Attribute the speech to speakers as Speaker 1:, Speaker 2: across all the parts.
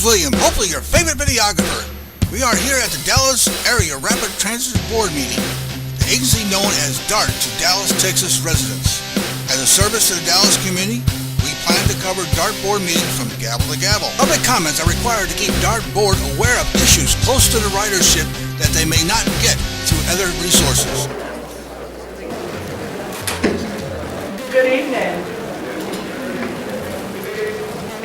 Speaker 1: William, hopefully your favorite videographer. We are here at the Dallas Area Rapid Transit Board meeting, the agency known as DART to Dallas, Texas residents. As a service to the Dallas community, we plan to cover DART board meetings from gavel to gavel. Public comments are required to keep DART board aware of issues close to the ridership that they may not get through other resources.
Speaker 2: Good evening,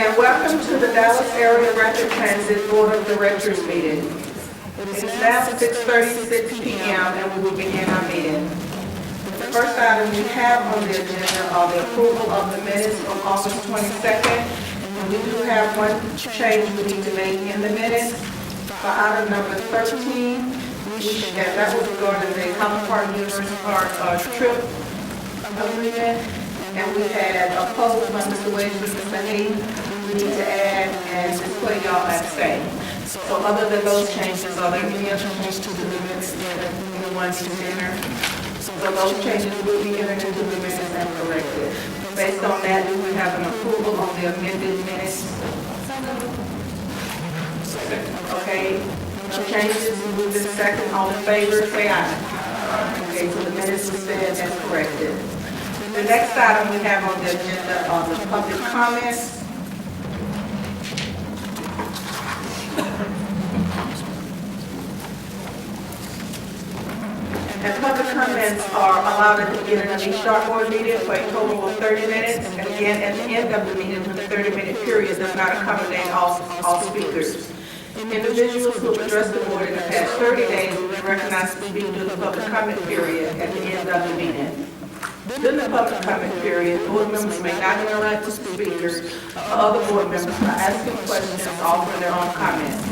Speaker 2: and welcome to the Dallas Area Rapid Transit Board of Directors meeting. It is now 6:36 p.m. and we will begin our meeting. The first item we have on the agenda are the approval of the minutes from August 22nd. And we do have one change we need to make in the minutes. For item number 13, and that was regarding the College Park University Park trip agreement. And we had opposed by Mr. Wedge, Mr. Hayes. We need to add and display y'all abstain. So other than those changes, are there any other changes to the minutes that anyone can enter? So those changes will be entered into the minutes and corrected. Based on that, do we have an approval on the amended minutes? Okay, no changes, we move this second. All in favor, say aye. Okay, so the minutes will stand as corrected. The next item we have on the agenda are the public comments. And public comments are allowed at the beginning of each DART board meeting for a total of 30 minutes. And again, at the end of the meeting, the 30-minute period does not accommodate all speakers. Individuals who have addressed the board in the past 30 days will be recognized to speak during the public comment period at the end of the meeting. During the public comment period, board members may not interact with speakers or other board members by asking questions or offering their own comments.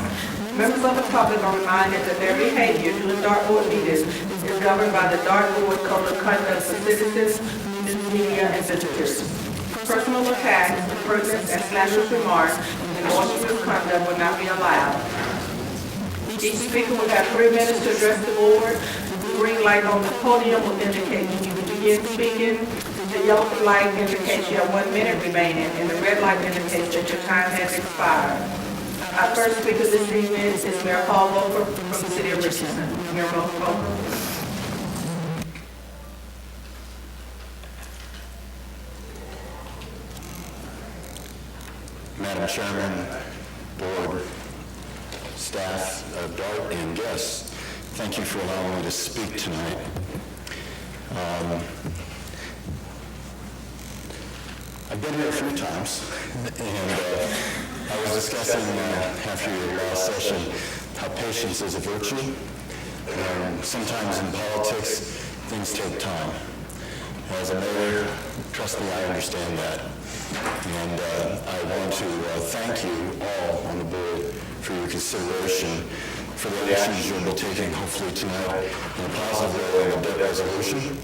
Speaker 2: Members of the public are reminded that their behavior during DART board meetings is governed by the DART board code of conduct for citizens, news media, and visitors. Personal attacks, impertinence, and slanderous remarks and boisterous conduct will not be allowed. Each speaker will have 3 minutes to address the board. The green light on the podium will indicate when you begin speaking. The yellow light indicates you have 1 minute remaining, and the red light indicates that your time has expired. Our first speaker this evening is Mayor Paul Loper from the City of Richardson. Mayor Loper.
Speaker 3: Madam Chairman, Board, staff of DART, and guests, thank you for allowing me to speak tonight. I've been here a few times, and I was discussing after your last session how patience is a virtue. Sometimes in politics, things take time. As a mayor, trust me, I understand that. And I want to thank you all on the board for your consideration for the actions you'll be taking hopefully tonight in a positive way on the debt resolution.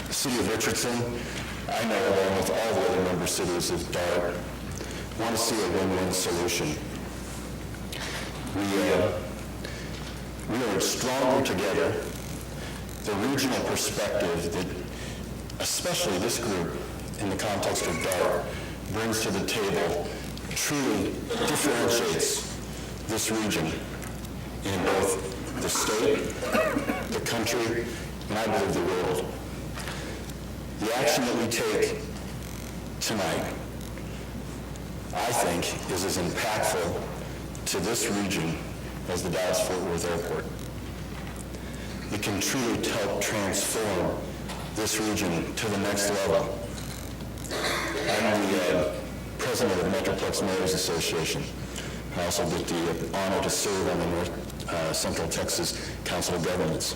Speaker 3: The City of Richardson, I know along with all the other member cities of DART, want to see a win-win solution. We are stronger together. The regional perspective that especially this group in the context of DART brings to the table truly differentiates this region in both the state, the country, and I believe the world. The action that we take tonight, I think, is as impactful to this region as the Dallas-Fort Worth Airport. It can truly help transform this region to the next level. I'm the president of the Metroplex Mayors Association. I also get the honor to serve on the North Central Texas Council of Governments.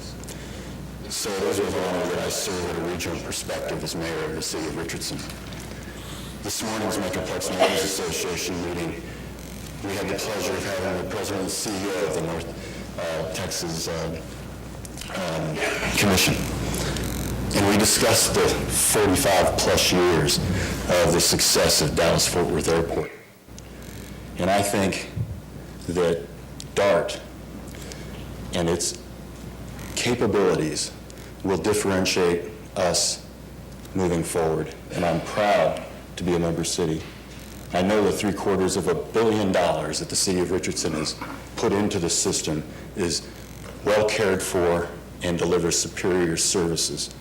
Speaker 3: So it is with honor that I serve at a regional perspective as mayor of the City of Richardson. This morning's Metroplex Mayors Association meeting, we had the pleasure of having the president and CEO of the North Texas Commission. And we discussed the 45 plus years of the success of Dallas-Fort Worth Airport. And I think that DART and its capabilities will differentiate us moving forward. And I'm proud to be a member city. I know the $750 million that the city of Richardson has put into the system is well cared for and delivers superior services.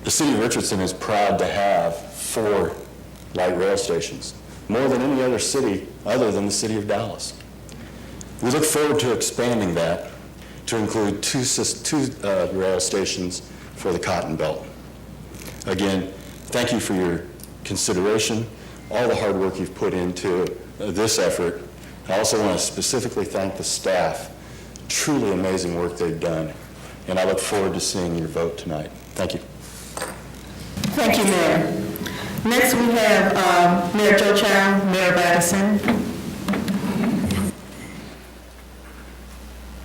Speaker 3: The city of Richardson is proud to have 4 light rail stations, more than any other city other than the city of Dallas. We look forward to expanding that to include two rail stations for the Cotton Belt. Again, thank you for your consideration, all the hard work you've put into this effort. I also want to specifically thank the staff. Truly amazing work they've done, and I look forward to seeing your vote tonight. Thank you.
Speaker 4: Thank you, Mayor. Next, we have Mayor Joe Chow, Mayor Batterson.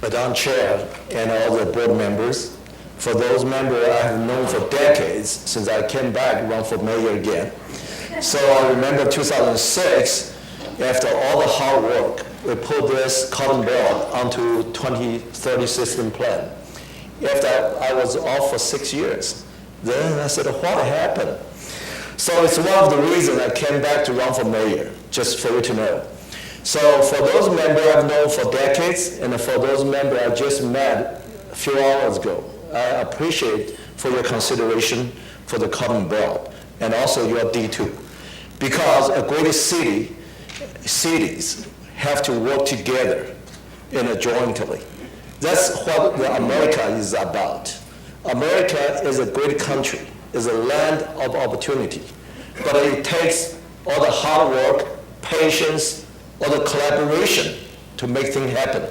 Speaker 5: Madam Chair and all the board members, for those members I have known for decades since I came back run for mayor again. So I remember 2006, after all the hard work, we put this Cotton Belt onto 2030 system plan. After I was off for 6 years, then I said, what happened? So it's one of the reasons I came back to run for mayor, just for you to know. So for those members I've known for decades, and for those members I just met a few hours ago, I appreciate for your consideration for the Cotton Belt and also your D2. Because a great cities have to work together and jointly. That's what America is about. America is a great country, is a land of opportunity. But it takes all the hard work, patience, all the collaboration to make things happen.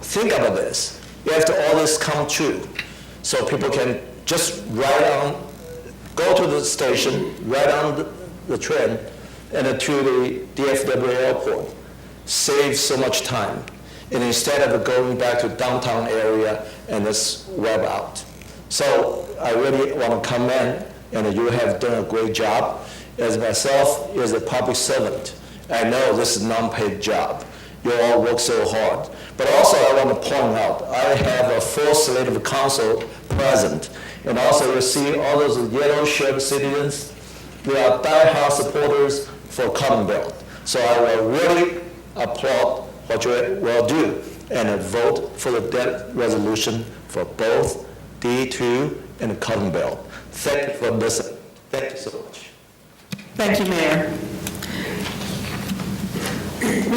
Speaker 5: Think about this. After all this come true, so people can just go to the station, ride on the train, and to the DFW airport. Save so much time. And instead of going back to downtown area and just web out. So I really want to commend, and you have done a great job. As myself, as a public servant, I know this is a non-paid job. You all work so hard. But also I want to point out, I have a full slate of council present. And also you see all those yellow shirt citizens, they are die-hard supporters for Cotton Belt. So I will really applaud what you will do and vote for the debt resolution for both D2 and Cotton Belt. Thank you for listening. Thank you so much.
Speaker 4: Thank you, Mayor.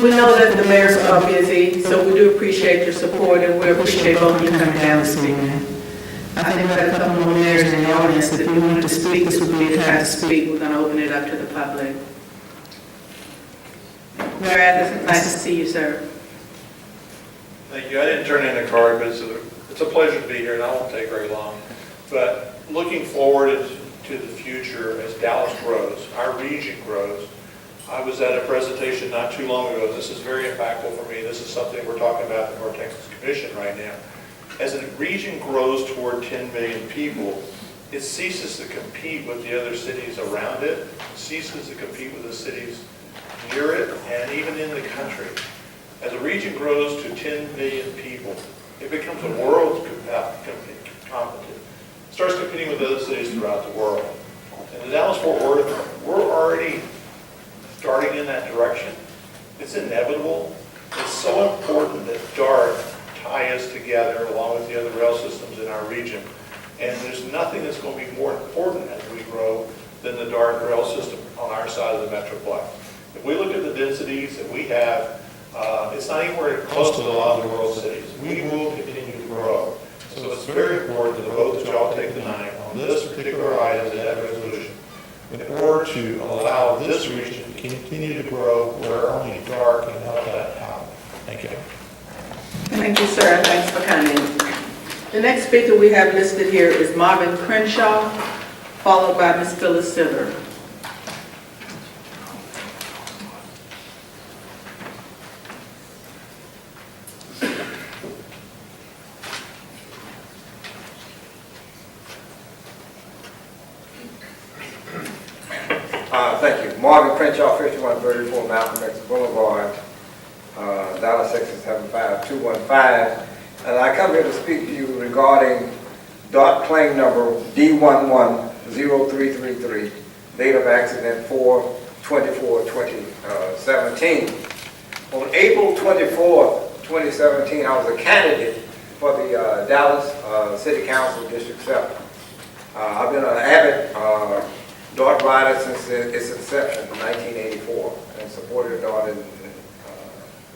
Speaker 2: We know that the mayors are busy, so we do appreciate your support, and we appreciate both of you coming down this evening.
Speaker 4: I think we have a couple more mayors in the audience. If you want to speak, this would be the time to speak.
Speaker 2: We're going to open it up to the public. Mayor Anderson, nice to see you, sir.
Speaker 6: Thank you. I didn't turn in a card, but it's a pleasure to be here, and I won't take very long. But looking forward to the future as Dallas grows, our region grows. I was at a presentation not too long ago. This is very impactful for me. This is something we're talking about in the North Texas Commission right now. As a region grows toward 10 million people, it ceases to compete with the other cities around it, ceases to compete with the cities near it, and even in the country. As a region grows to 10 million people, it becomes a world competitive. It starts competing with other cities throughout the world. In the Dallas-Fort Worth, we're already starting in that direction. It's inevitable. It's so important that DART tie us together along with the other rail systems in our region. And there's nothing that's going to be more important as we grow than the DART rail system on our side of the Metroplex. If we look at the densities that we have, it's not anywhere close to a lot of the world cities. We will continue to grow. So it's very important that the vote that y'all take tonight on this particular item, the debt resolution, in order to allow this region to continue to grow where only DART can help that happen. Thank you.
Speaker 2: Thank you, sir. Thanks for coming. The next speaker we have listed here is Marvin Crenshaw, followed by Ms. Phyllis Siller.
Speaker 7: Thank you. Marvin Crenshaw, 5134 Malcolm X Boulevard, Dallas, Texas 75215. And I come here to speak to you regarding DART claim number D110333, date of accident 4/12/20 24, 2017. On April 24, 2017, I was a candidate for the Dallas City Council District 7. I've been an avid dart rider since its inception in 1984 and supported dart in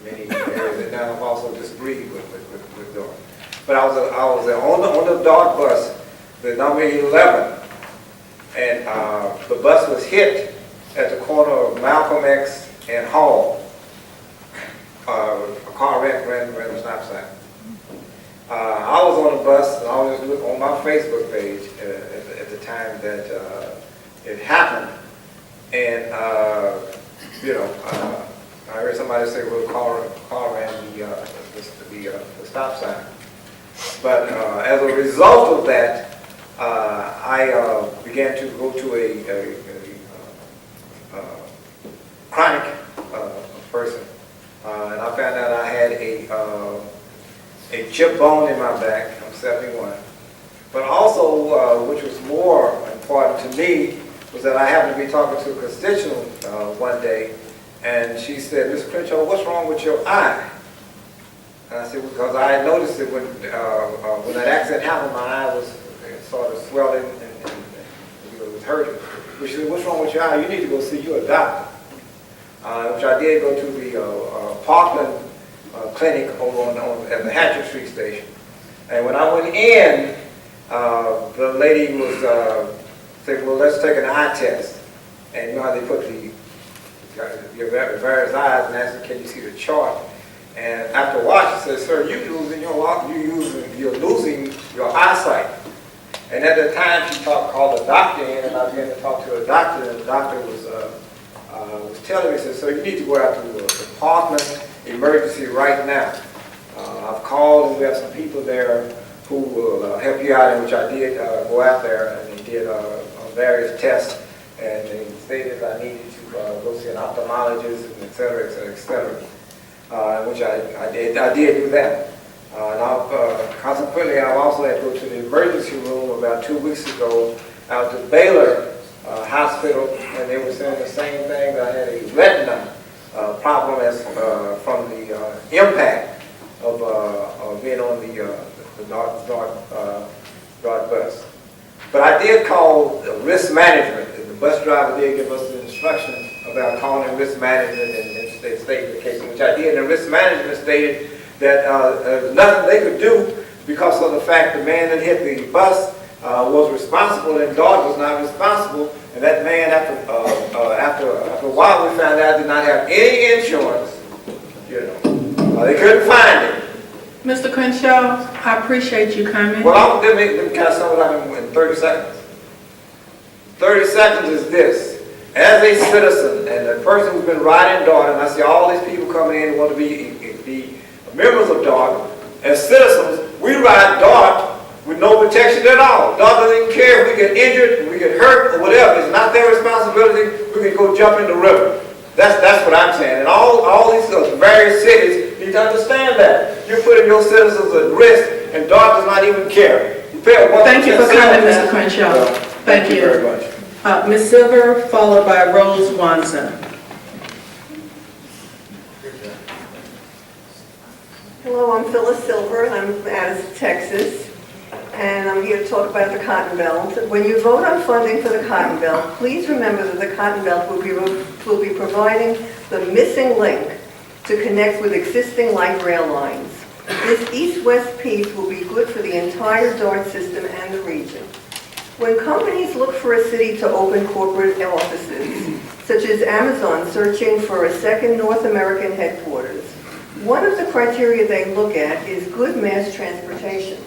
Speaker 7: many areas, and now I've also disagreed with dart. But I was on the dart bus, the number 11, and the bus was hit at the corner of Malcolm X and Hall. A car ran the stop sign. I was on the bus, and I was looking on my Facebook page at the time that it happened, and I heard somebody say, "Well, the car ran the stop sign." But as a result of that, I began to go to a chronic person, and I found out I had a chip bone in my back. I'm 71. But also, which was more important to me, was that I happened to be talking to a constituent one day, and she said, "Mr. Crenshaw, what's wrong with your eye?" And I said, because I had noticed that when that accident happened, my eye was sort of swelling and it was hurting. But she said, "What's wrong with your eye? You need to go see your doctor." Which I did go to the Parkland clinic over at the Hatchet Street station. And when I went in, the lady was said, "Well, let's take an eye test." And you know how they put your various eyes and ask, "Can you see the chart?" And after a while, she said, "Sir, you're losing your eyesight." And at the time, she called the doctor in, and I began to talk to a doctor, and the doctor was telling me, said, "So you need to go out to the Parkland emergency right now. I've called, and we have some people there who will help you out," in which I did go out there, and they did various tests, and they stated I needed to go see an ophthalmologist, and et cetera, et cetera, et cetera. Which I did do that. Consequently, I also had to go to the emergency room about 2 weeks ago out to Baylor Hospital, and they were saying the same thing, that I had a retina problem from the impact of being on the dart bus. But I did call risk management. The bus driver did give us the instructions about calling in risk management and state the case, which I did. And the risk management stated that nothing they could do because of the fact the man that hit the bus was responsible and dart was not responsible. And that man, after a while, we found out did not have any insurance. They couldn't find it.
Speaker 2: Mr. Crenshaw, I appreciate you coming.
Speaker 7: Well, let me kind of sum it up in 30 seconds. 30 seconds is this. As a citizen and a person who's been riding dart, and I see all these people coming in who want to be members of dart, as citizens, we ride dart with no protection at all. Dart doesn't care if we get injured, if we get hurt, or whatever. It's not their responsibility. We can go jump in the river. That's what I'm saying. And all these various cities need to understand that. You're putting your citizens at risk, and dart does not even care.
Speaker 2: Thank you for coming, Mr. Crenshaw.
Speaker 7: Well, thank you very much.
Speaker 2: Ms. Silver, followed by Rose Wanson.
Speaker 8: Hello, I'm Phyllis Silver, and I'm out of Texas, and I'm here to talk about the Cotton Belt. When you vote on funding for the Cotton Belt, please remember that the Cotton Belt will be providing the missing link to connect with existing light rail lines. This east-west piece will be good for the entire DART system and the region. When companies look for a city to open corporate offices, such as Amazon searching for a second North American headquarters, one of the criteria they look at is good mass transportation.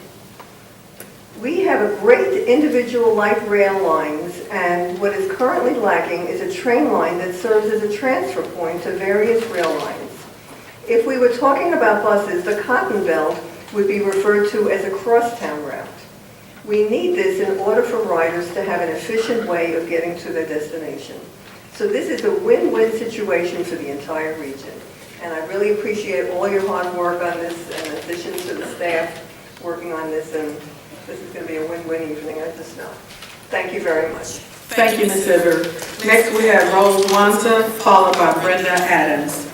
Speaker 8: We have a great individual light rail lines, and what is currently lacking is a train line that serves as a transfer point to various rail lines. If we were talking about buses, the Cotton Belt would be referred to as a crosstown route. We need this in order for riders to have an efficient way of getting to their destination. So this is a win-win situation for the entire region. And I really appreciate all your hard work on this, in addition to the staff working on this. And this is going to be a win-win evening, I just know. Thank you very much.
Speaker 2: Thank you, Ms. Silver. Next, we have Rose Wanza, followed by Brenda Adams.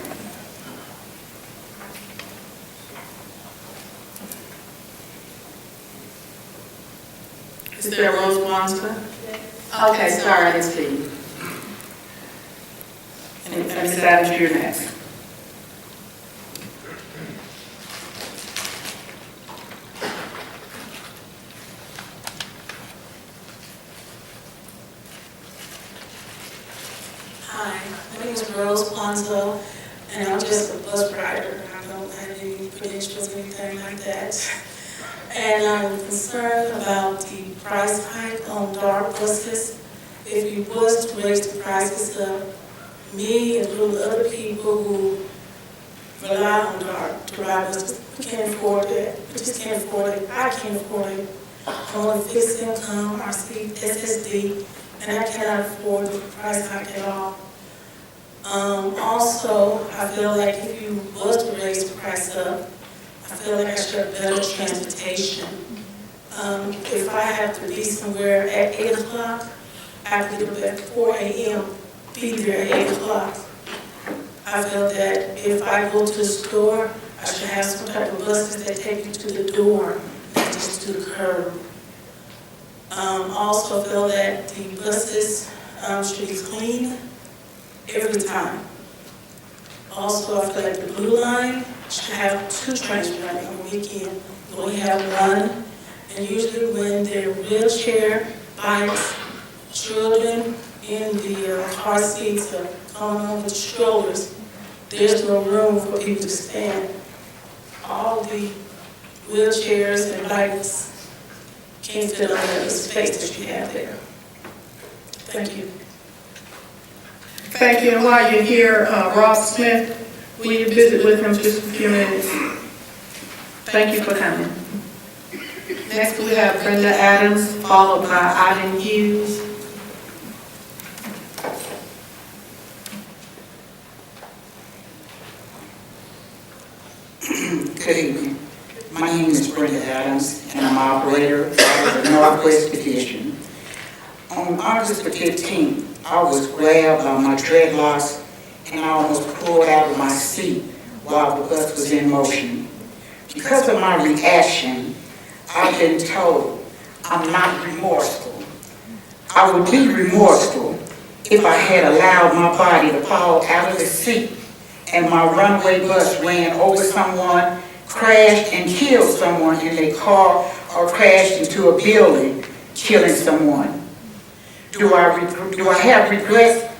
Speaker 2: Is there Rose Wanza? Okay, sorry, I didn't see you. And Ms. Adams, you're next.
Speaker 9: Hi, my name is Rose Ponzo, and I'm just a bus rider. I don't have any credentials or anything like that. And I'm concerned about the price hike on dark buses. If you was to raise the prices up, me and other people who rely on dark to ride buses, we can't afford it. We just can't afford it. I can't afford it. I'm on fixed income, RC, SSD, and I cannot afford the price hike at all. Also, I feel like if you was to raise the price up, I feel like I should have better transportation. If I have to be somewhere at 8 o'clock, I have to get up at 4 a.m., be there at 8 o'clock. I feel that if I go to the store, I should have some type of buses that take you to the door, not just to the curb. Also feel that the buses should be clean every time. Also, I feel like the Blue Line should have 2 trains running on the weekend. We only have one, and usually when they're wheelchair, bikes, children in the car seats or coming on with strollers, there's no room for people to stand. All the wheelchairs and bikes can't fit under the space that you have there. Thank you.
Speaker 2: Thank you, and while you're here, Rob Smith, will you visit with him just a few minutes? Thank you for coming. Next, we have Brenda Adams, followed by Ivan Hughes.
Speaker 10: Good evening. My name is Brenda Adams, and I'm operator of the Northwest Division. On August the 15th, I was grabbed by my dreadlocks and I almost pulled out of my seat while the bus was in motion. Because of my reaction, I've been told I'm not remorseful. I would be remorseful if I had allowed my body to fall out of the seat and my runaway bus ran over someone, crashed and killed someone in a car, or crashed into a building, killing someone. Do I have regrets?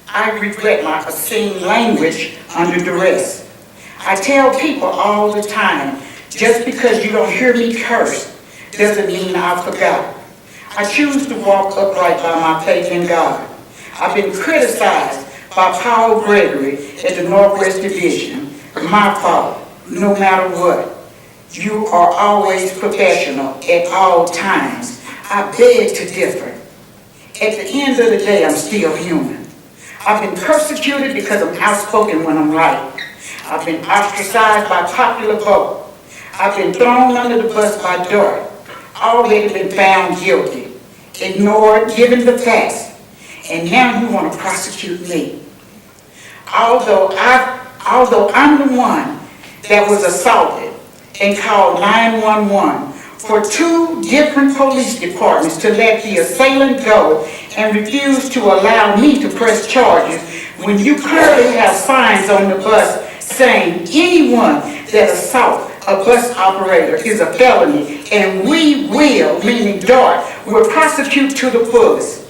Speaker 10: I regret my obscene language under duress. I tell people all the time, just because you don't hear me curse doesn't mean I forgot. I choose to walk upright by my faith in God. I've been criticized by Paul Gregory at the Northwest Division. My fault, no matter what. You are always professional at all times. I beg to differ. At the end of the day, I'm still human. I've been persecuted because I'm outspoken when I'm right. I've been ostracized by popular vote. I've been thrown under the bus by Dart. Already been found guilty. Ignored, given the facts. And now you want to prosecute me. Although I'm the one that was assaulted and called 911 for 2 different police departments to let the assailant go and refuse to allow me to press charges when you clearly have signs on the bus saying anyone that assaults a bus operator is a felony, and we will, meaning DART, will prosecute to the fullest.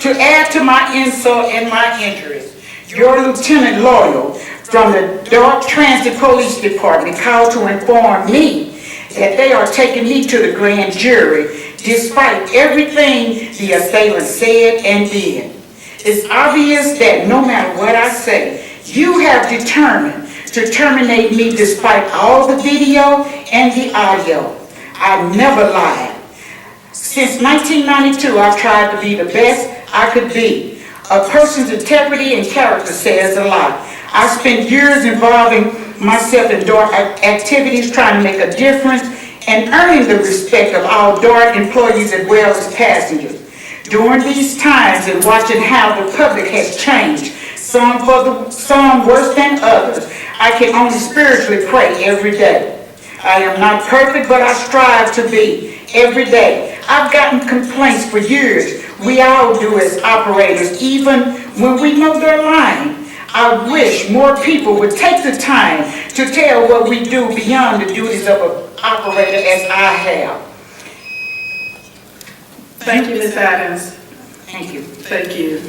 Speaker 10: To add to my insult and my injuries, your Lieutenant Loyal from the DART Transit Police Department called to inform me that they are taking me to the grand jury despite everything the assailant said and did. It's obvious that no matter what I say, you have determined to terminate me despite all the video and the audio. I never lied. Since 1992, I've tried to be the best I could be. A person's integrity and character says a lot. I spent years involving myself in DART activities, trying to make a difference and earning the respect of all DART employees as well as passengers. During these times and watching how the public has changed, some worse than others, I can only spiritually pray every day. I am not perfect, but I strive to be every day. I've gotten complaints for years. We all do as operators, even when we know they're lying. I wish more people would take the time to tell what we do beyond the duties of an operator as I have.
Speaker 4: Thank you, Ms. Adams.
Speaker 10: Thank you.
Speaker 4: Thank you.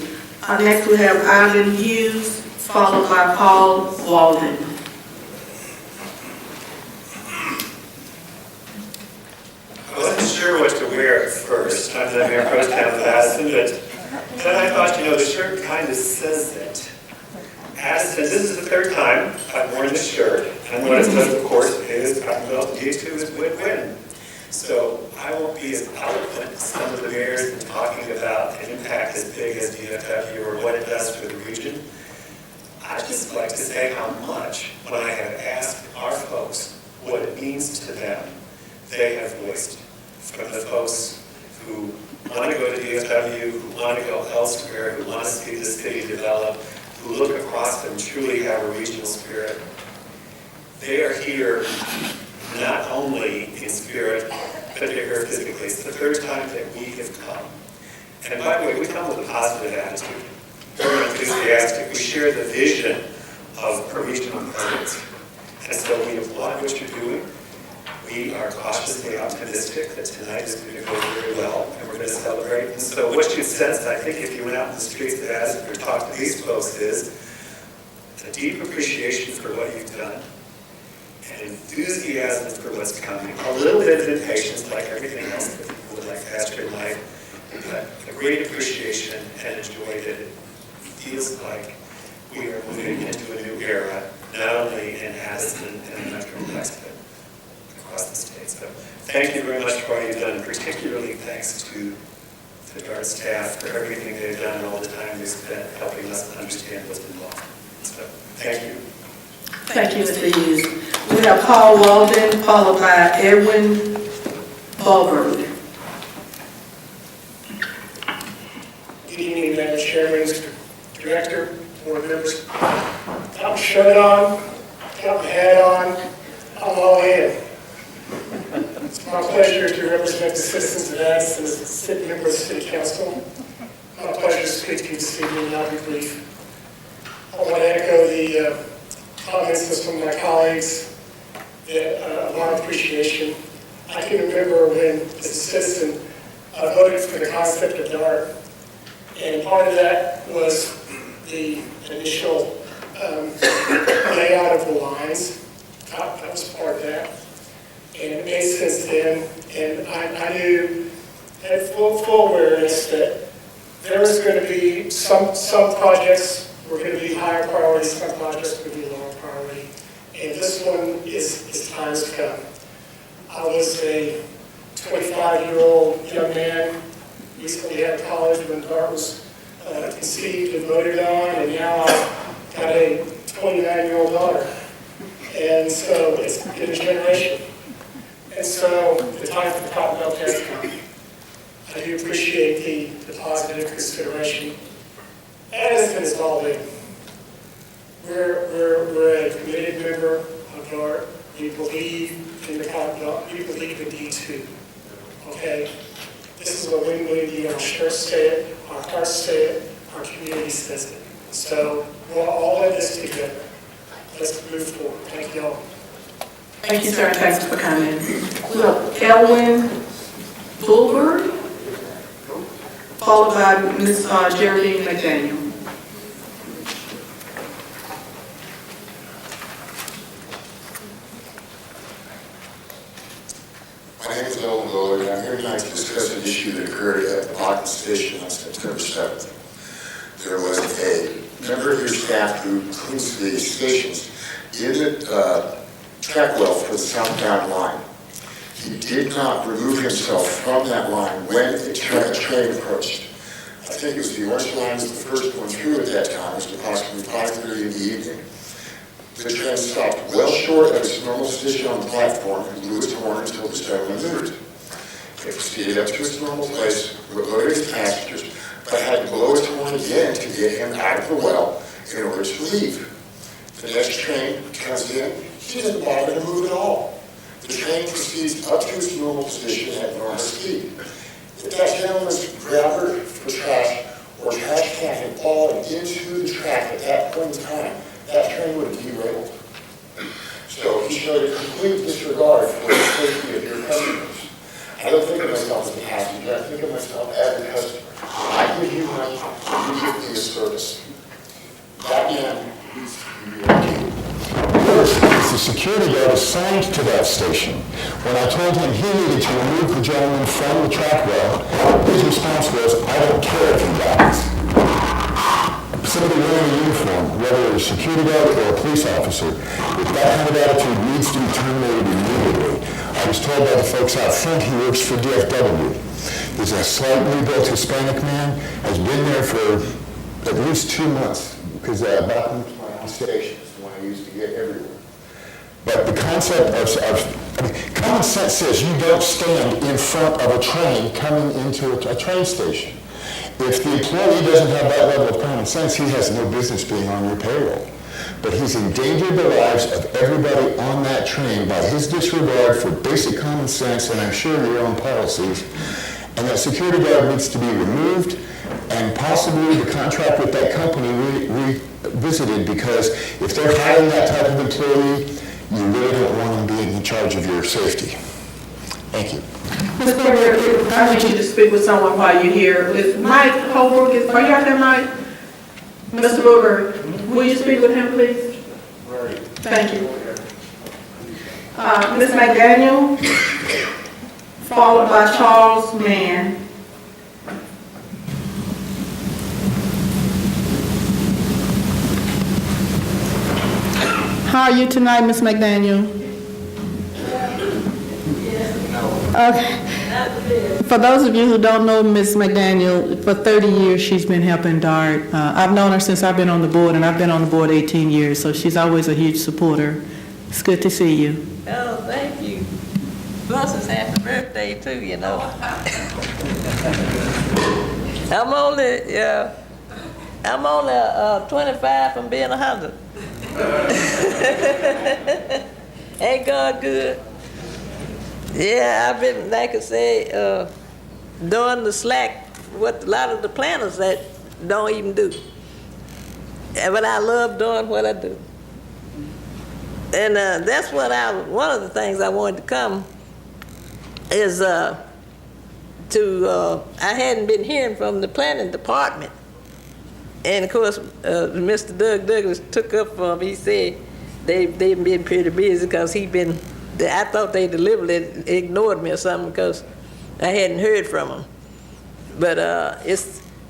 Speaker 4: Next we have Ivan Hughes, followed by Paul Walden.
Speaker 11: I wasn't sure what to wear at first. I'm the Mayor Pro Tem of Addison, but then I thought, the shirt kind of says it. Addison, this is the third time I've worn this shirt, and what it says, of course, is Cotton Belt and D2 is win-win. So I won't be as eloquent as some of the mayors in talking about an impact as big as DFW or what it does for the region. I'd just like to say how much, when I have asked our folks what it means to them, they have voiced. From the folks who want to go to DFW, who want to go elsewhere, who want to see the city develop, who look across and truly have a regional spirit. They are here not only in spirit, but they're here physically. It's the third time that we have come. And by the way, we come with a positive attitude. We're enthusiastic. We share the vision of a regional presence. And so we applaud what you're doing. We are cautiously optimistic that tonight is going to go very well, and we're going to celebrate. And so what you sense, I think, if you went out in the streets of Addison or talked to these folks, is a deep appreciation for what you've done, and enthusiasm for what's coming. A little bit of impatience, like everything else that people would like faster in life, but a great appreciation and a joy that it feels like we are moving into a new era, not only in Addison and the Metroplex, but across the state. So thank you very much for all you've done, particularly thanks to the DART staff for everything they've done and all the time they spent helping us understand what's involved. So thank you.
Speaker 4: Thank you, Mr. Hughes. We have Paul Walden, followed by Edwin Bulberg.
Speaker 12: Good evening, Madam Chairman, Mr. Director, board members. Got my shirt on, got my hat on, I'm all in. It's my pleasure to represent the citizens of Addison as a city member of the City Council. My pleasure to speak to you this evening, and I'll be brief. I want to echo the comments of some of my colleagues, a lot of appreciation. I can remember when, as a citizen, I voted for the concept of DART, and part of that was the initial layout of the lines. That was part of that. And it made sense then, and I knew, had full awareness that there was going to be some projects were going to be higher priority, some projects were going to be lower priority. And this one is time has come. I was a 25-year-old young man, recently out of college when DART was conceived and voted on, and now I've got a 29-year-old daughter. And so it's been a generation. And so the time for the Cotton Belt has come. I do appreciate the positive consideration. Addison is all in. We're a committed member of DART. We believe in the Cotton Belt. We believe in D2. Okay? This is a win-win deal. Our shirts say it, our hearts say it, our community says it. So we'll all of this together. Let's move forward. Thank you all.
Speaker 4: Thank you, sir. Thanks for coming. We have Elwin Bulberg, followed by Ms. Geraldine McDaniel.
Speaker 13: My name is Elwin Bulberg, and I'm here tonight to discuss an issue that occurred at the Cotton Station on September 7th. There was a member of your staff who cleans the stations in the track well for the southbound line. He did not remove himself from that line when a train approached. I think it was the orange line was the first one through at that time. It was approximately 5:30 in the evening. The train stopped well short of its normal position on the platform and blew its horn until this gentleman moved. It proceeded up to its normal place, loaded its passengers, but had to blow its horn again to get him out of the well in order to leave. The next train comes in, she doesn't bother to move at all. The train proceeds up to its normal position at normal speed. If that gentleman's grabber for trash or trash can had fallen into the track at that point in time, that train would have derailed. So he showed a complete disregard for the safety of your customers. I don't think of myself as a passenger, I think of myself as a customer. I give you money, you give me a service. That man needs to be reviewed. The security guard assigned to that station. When I told him he needed to remove the gentleman from the track well, his response was, I don't care if he dies. Somebody wearing a uniform, whether a security guard or a police officer, with that kind of attitude needs to be terminated immediately. I was told by the folks out front he works for DFW. He's a slightly built Hispanic man, has been there for at least 2 months, because back home to my house station is the one I used to get everywhere. But the concept of common sense says you don't stand in front of a train coming into a train station. If the employee doesn't have that level of common sense, he has no business being on your payroll. But he's endangered the lives of everybody on that train by his disregard for basic common sense and I'm sure your own policies. And that security guard needs to be removed and possibly the contract with that company revisited, because if they're hiring that type of employee, you really don't want them being in charge of your safety. Thank you.
Speaker 4: Ms. Berger, I need you to speak with someone while you're here. Is Mike Holbrook, are you out there, Mike? Mr. Berger, will you speak with him, please?
Speaker 13: Right.
Speaker 4: Thank you. Ms. McDaniel, followed by Charles Mann. How are you tonight, Ms. McDaniel? Okay. For those of you who don't know Ms. McDaniel, for 30 years she's been helping DART. I've known her since I've been on the board, and I've been on the board 18 years, so she's always a huge supporter. It's good to see you.
Speaker 14: Oh, thank you. Plus it's happy birthday too, you know. I'm only 25 from being 100. Ain't God good? Yeah, I've been, like I say, doing the slack, what a lot of the planners that don't even do. But I love doing what I do. And that's what one of the things I wanted to come is I hadn't been hearing from the planning department. And of course, Mr. Doug Douglas took up for him. He said they've been pretty busy because I thought they deliberately ignored me or something because I hadn't heard from them. But I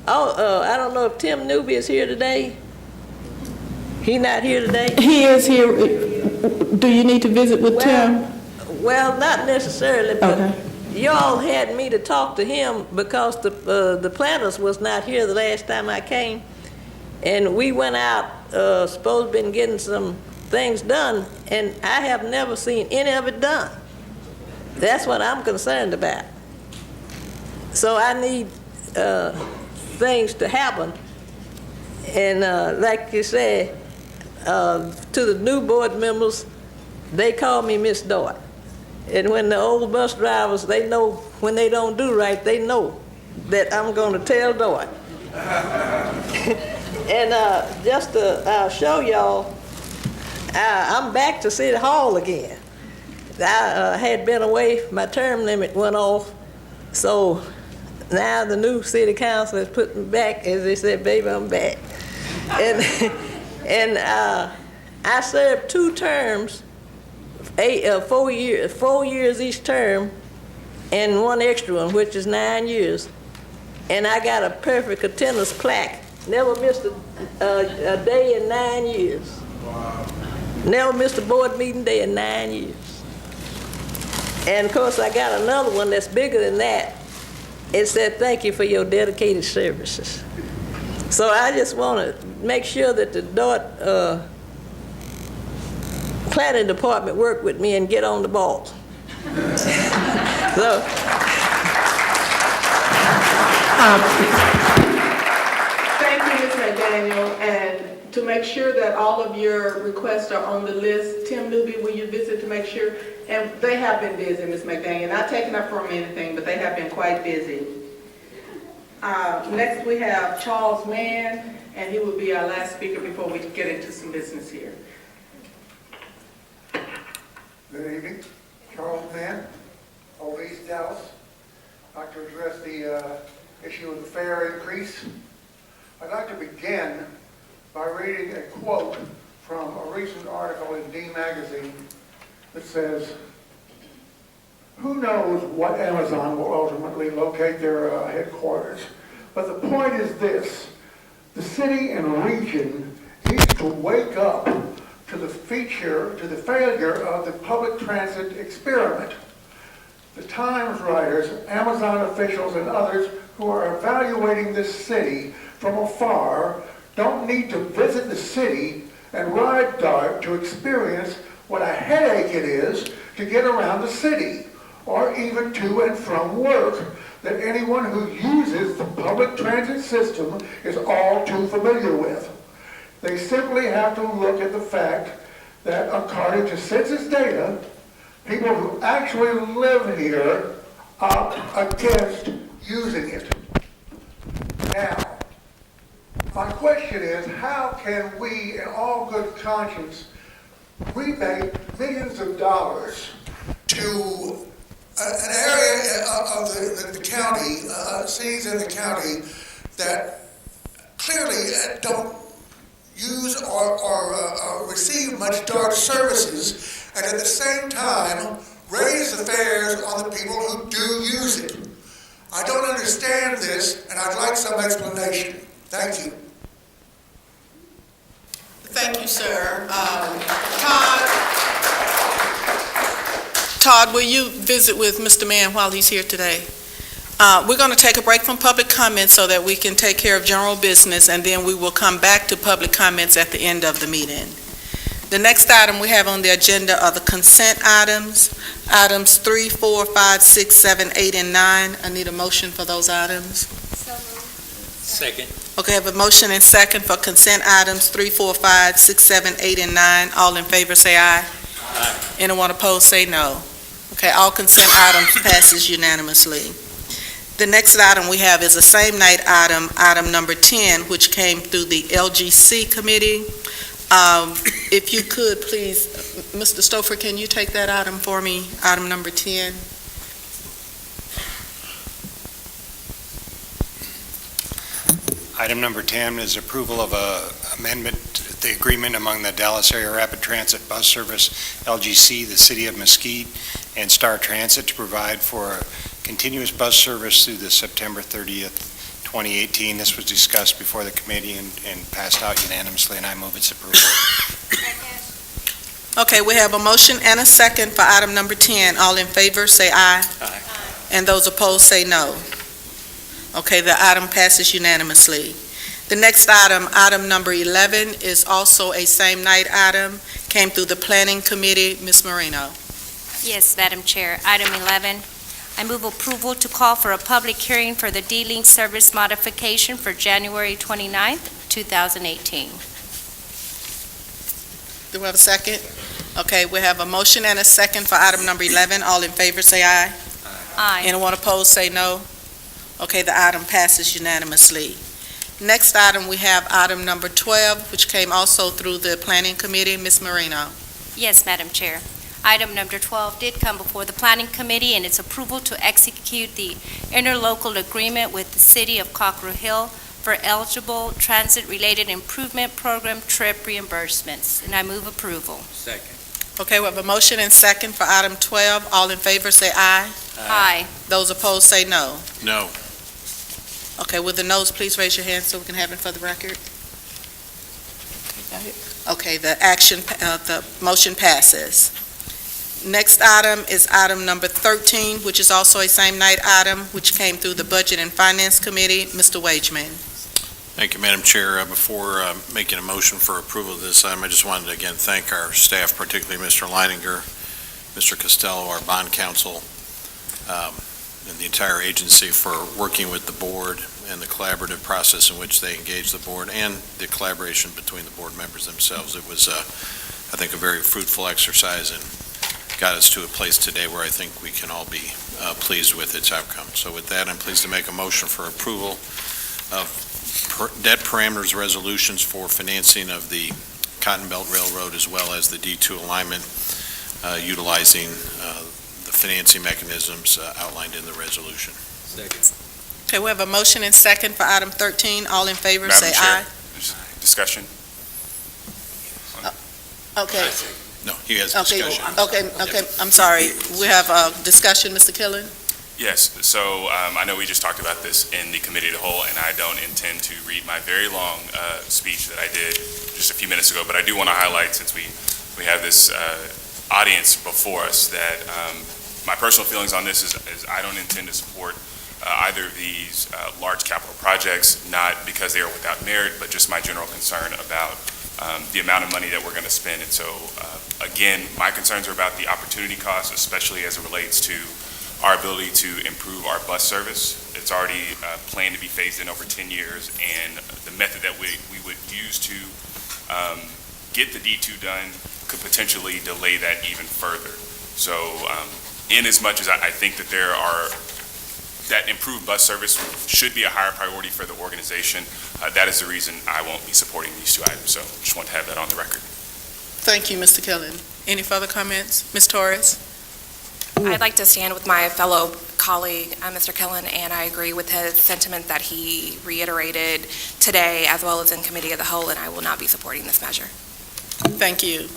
Speaker 14: don't know if Tim Newby is here today. He not here today?
Speaker 4: He is here. Do you need to visit with Tim?
Speaker 14: Well, not necessarily, but
Speaker 4: okay.
Speaker 14: Y'all had me to talk to him because the planners was not here the last time I came. And we went out, supposed been getting some things done, and I have never seen any of it done. That's what I'm concerned about. So I need things to happen. And like you said, to the new board members, they call me Miss Dart. And when the old bus drivers, they know when they don't do right, they know that I'm going to tell Dart. And just to show y'all, I'm back to City Hall again. I had been away, my term limit went off, so now the new city council has put me back, as they said, baby, I'm back. And I served 2 terms, 4 years each term, and 1 extra one, which is 9 years. And I got a perfect attendance plaque. Never missed a day in 9 years. Wow. Never missed a board meeting day in 9 years. And of course, I got another one that's bigger than that. It said, thank you for your dedicated services. So I just want to make sure that the DART planning department work with me and get on the ball. So
Speaker 2: Thank you, Ms. McDaniel, and to make sure that all of your requests are on the list, Tim Newby, will you visit to make sure? And they have been busy, Ms. McDaniel, not taking up from anything, but they have been quite busy. Next, we have Charles Mann, and he will be our last speaker before we get into some business here.
Speaker 15: Good evening, Charles Mann, Old East Dallas. I'd like to address the issue of the fare increase. I'd like to begin by reading a quote from a recent article in D Magazine that says, "Who knows what Amazon will ultimately locate their headquarters, but the point is this, the city and region needs to wake up to the failure of the public transit experiment. The Times writers, Amazon officials, and others who are evaluating this city from afar don't need to visit the city and ride DART to experience what a headache it is to get around the city, or even to and from work, that anyone who uses the public transit system is all too familiar with. They simply have to look at the fact that, according to census data, people who actually live here are against using it." Now, my question is, how can we, in all good conscience, rebate millions of dollars to an area of the county, cities in the county that clearly don't use or receive much DART services, and at the same time raise the fares on the people who do use it? I don't understand this, and I'd like some explanation. Thank you.
Speaker 4: Thank you, sir. Todd, will you visit with Mr. Mann while he's here today? We're going to take a break from public comments so that we can take care of general business, and then we will come back to public comments at the end of the meeting. The next item we have on the agenda are the consent items, items 3, 4, 5, 6, 7, 8, and 9. I need a motion for those items.
Speaker 16: Second.
Speaker 4: Okay, I have a motion and second for consent items 3, 4, 5, 6, 7, 8, and 9. All in favor say aye.
Speaker 16: Aye.
Speaker 4: Anyone opposed say no. Okay, all consent items passes unanimously. The next item we have is a same night item, item number 10, which came through the LGC committee. If you could, please, Mr. Stouffer, can you take that item for me, item number 10?
Speaker 17: Item number 10 is approval of a amendment to the agreement among the Dallas Area Rapid Transit Bus Service, LGC, the City of Mesquite, and Star Transit to provide for a continuous bus service through the September 30th, 2018. This was discussed before the committee and passed out unanimously, and I move its approval.
Speaker 4: Okay, we have a motion and a second for item number 10. All in favor say aye.
Speaker 16: Aye.
Speaker 4: And those opposed say no. Okay, the item passes unanimously. The next item, item number 11, is also a same night item, came through the Planning Committee. Ms. Marino.
Speaker 18: Yes, Madam Chair. Item 11, I move approval to call for a public hearing for the D-Link service modification for January 29th, 2018.
Speaker 4: Do we have a second? Okay, we have a motion and a second for item number 11. All in favor say aye.
Speaker 18: Aye.
Speaker 4: Anyone opposed say no. Okay, the item passes unanimously. Next item, we have item number 12, which came also through the Planning Committee. Ms. Marino.
Speaker 18: Yes, Madam Chair. Item number 12 did come before the Planning Committee, and its approval to execute the interlocal agreement with the City of Cockrell Hill for eligible transit-related improvement program trip reimbursements, and I move approval.
Speaker 16: Second.
Speaker 4: Okay, we have a motion and second for item 12. All in favor say aye.
Speaker 18: Aye.
Speaker 4: Those opposed say no.
Speaker 17: No.
Speaker 4: Okay, with the noes, please raise your hand so we can have it for the record. Okay, the motion passes. Next item is item number 13, which is also a same night item, which came through the Budget and Finance Committee. Mr. Wageman.
Speaker 19: Thank you, Madam Chair. Before making a motion for approval of this item, I just wanted to again thank our staff, particularly Mr. Leininger, Mr. Costello, our bond counsel, and the entire agency for working with the board and the collaborative process in which they engage the board and the collaboration between the board members themselves. It was, I think, a very fruitful exercise and got us to a place today where I think we can all be pleased with its outcome. So with that, I'm pleased to make a motion for approval of debt parameters resolutions for financing of the Cotton Belt Railroad as well as the D2 alignment utilizing the financing mechanisms outlined in the resolution.
Speaker 16: Second.
Speaker 20: Okay, we have a motion and second for item 13. All in favor, say aye.
Speaker 21: Discussion.
Speaker 20: Okay,
Speaker 19: No, he has
Speaker 20: okay,
Speaker 19: discussion.
Speaker 20: okay, I'm sorry. We have a discussion, Mr. Killen?
Speaker 21: Yes, so I know we just talked about this in the committee of the whole, and I don't intend to read my very long speech that I did just a few minutes ago, but I do want to highlight, since we have this audience before us, that my personal feelings on this is I don't intend to support either of these large capital projects, not because they are without merit, but just my general concern about the amount of money that we're going to spend. And so, again, my concerns are about the opportunity costs, especially as it relates to our ability to improve our bus service. It's already planned to be phased in over 10 years, and the method that we would use to get the D2 done could potentially delay that even further. So in as much as I think that that improved bus service should be a higher priority for the organization, that is the reason I won't be supporting these two items. So just want to have that on the record.
Speaker 20: Thank you, Mr. Killen. Any further comments? Ms. Torres?
Speaker 22: I'd like to stand with my fellow colleague, Mr. Killen, and I agree with his sentiment that he reiterated today as well as in committee of the whole, and I will not be supporting this measure.
Speaker 20: Thank you.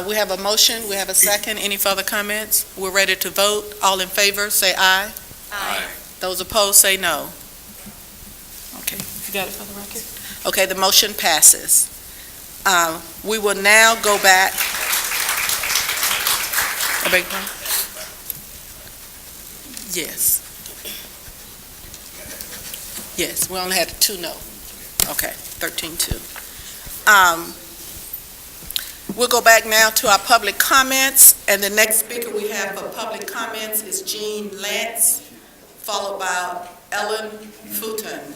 Speaker 20: We have a motion, we have a second. Any further comments? We're ready to vote. All in favor, say aye.
Speaker 22: Aye.
Speaker 20: Those opposed, say no. Okay, you got it for the record? Okay, the motion passes. We will now go back. I beg your pardon? Yes. Yes, we only had 2 no. Okay, 13-2. We'll go back now to our public comments, and the next speaker we have for public comments is Jean Lance, followed by Ellen Futon.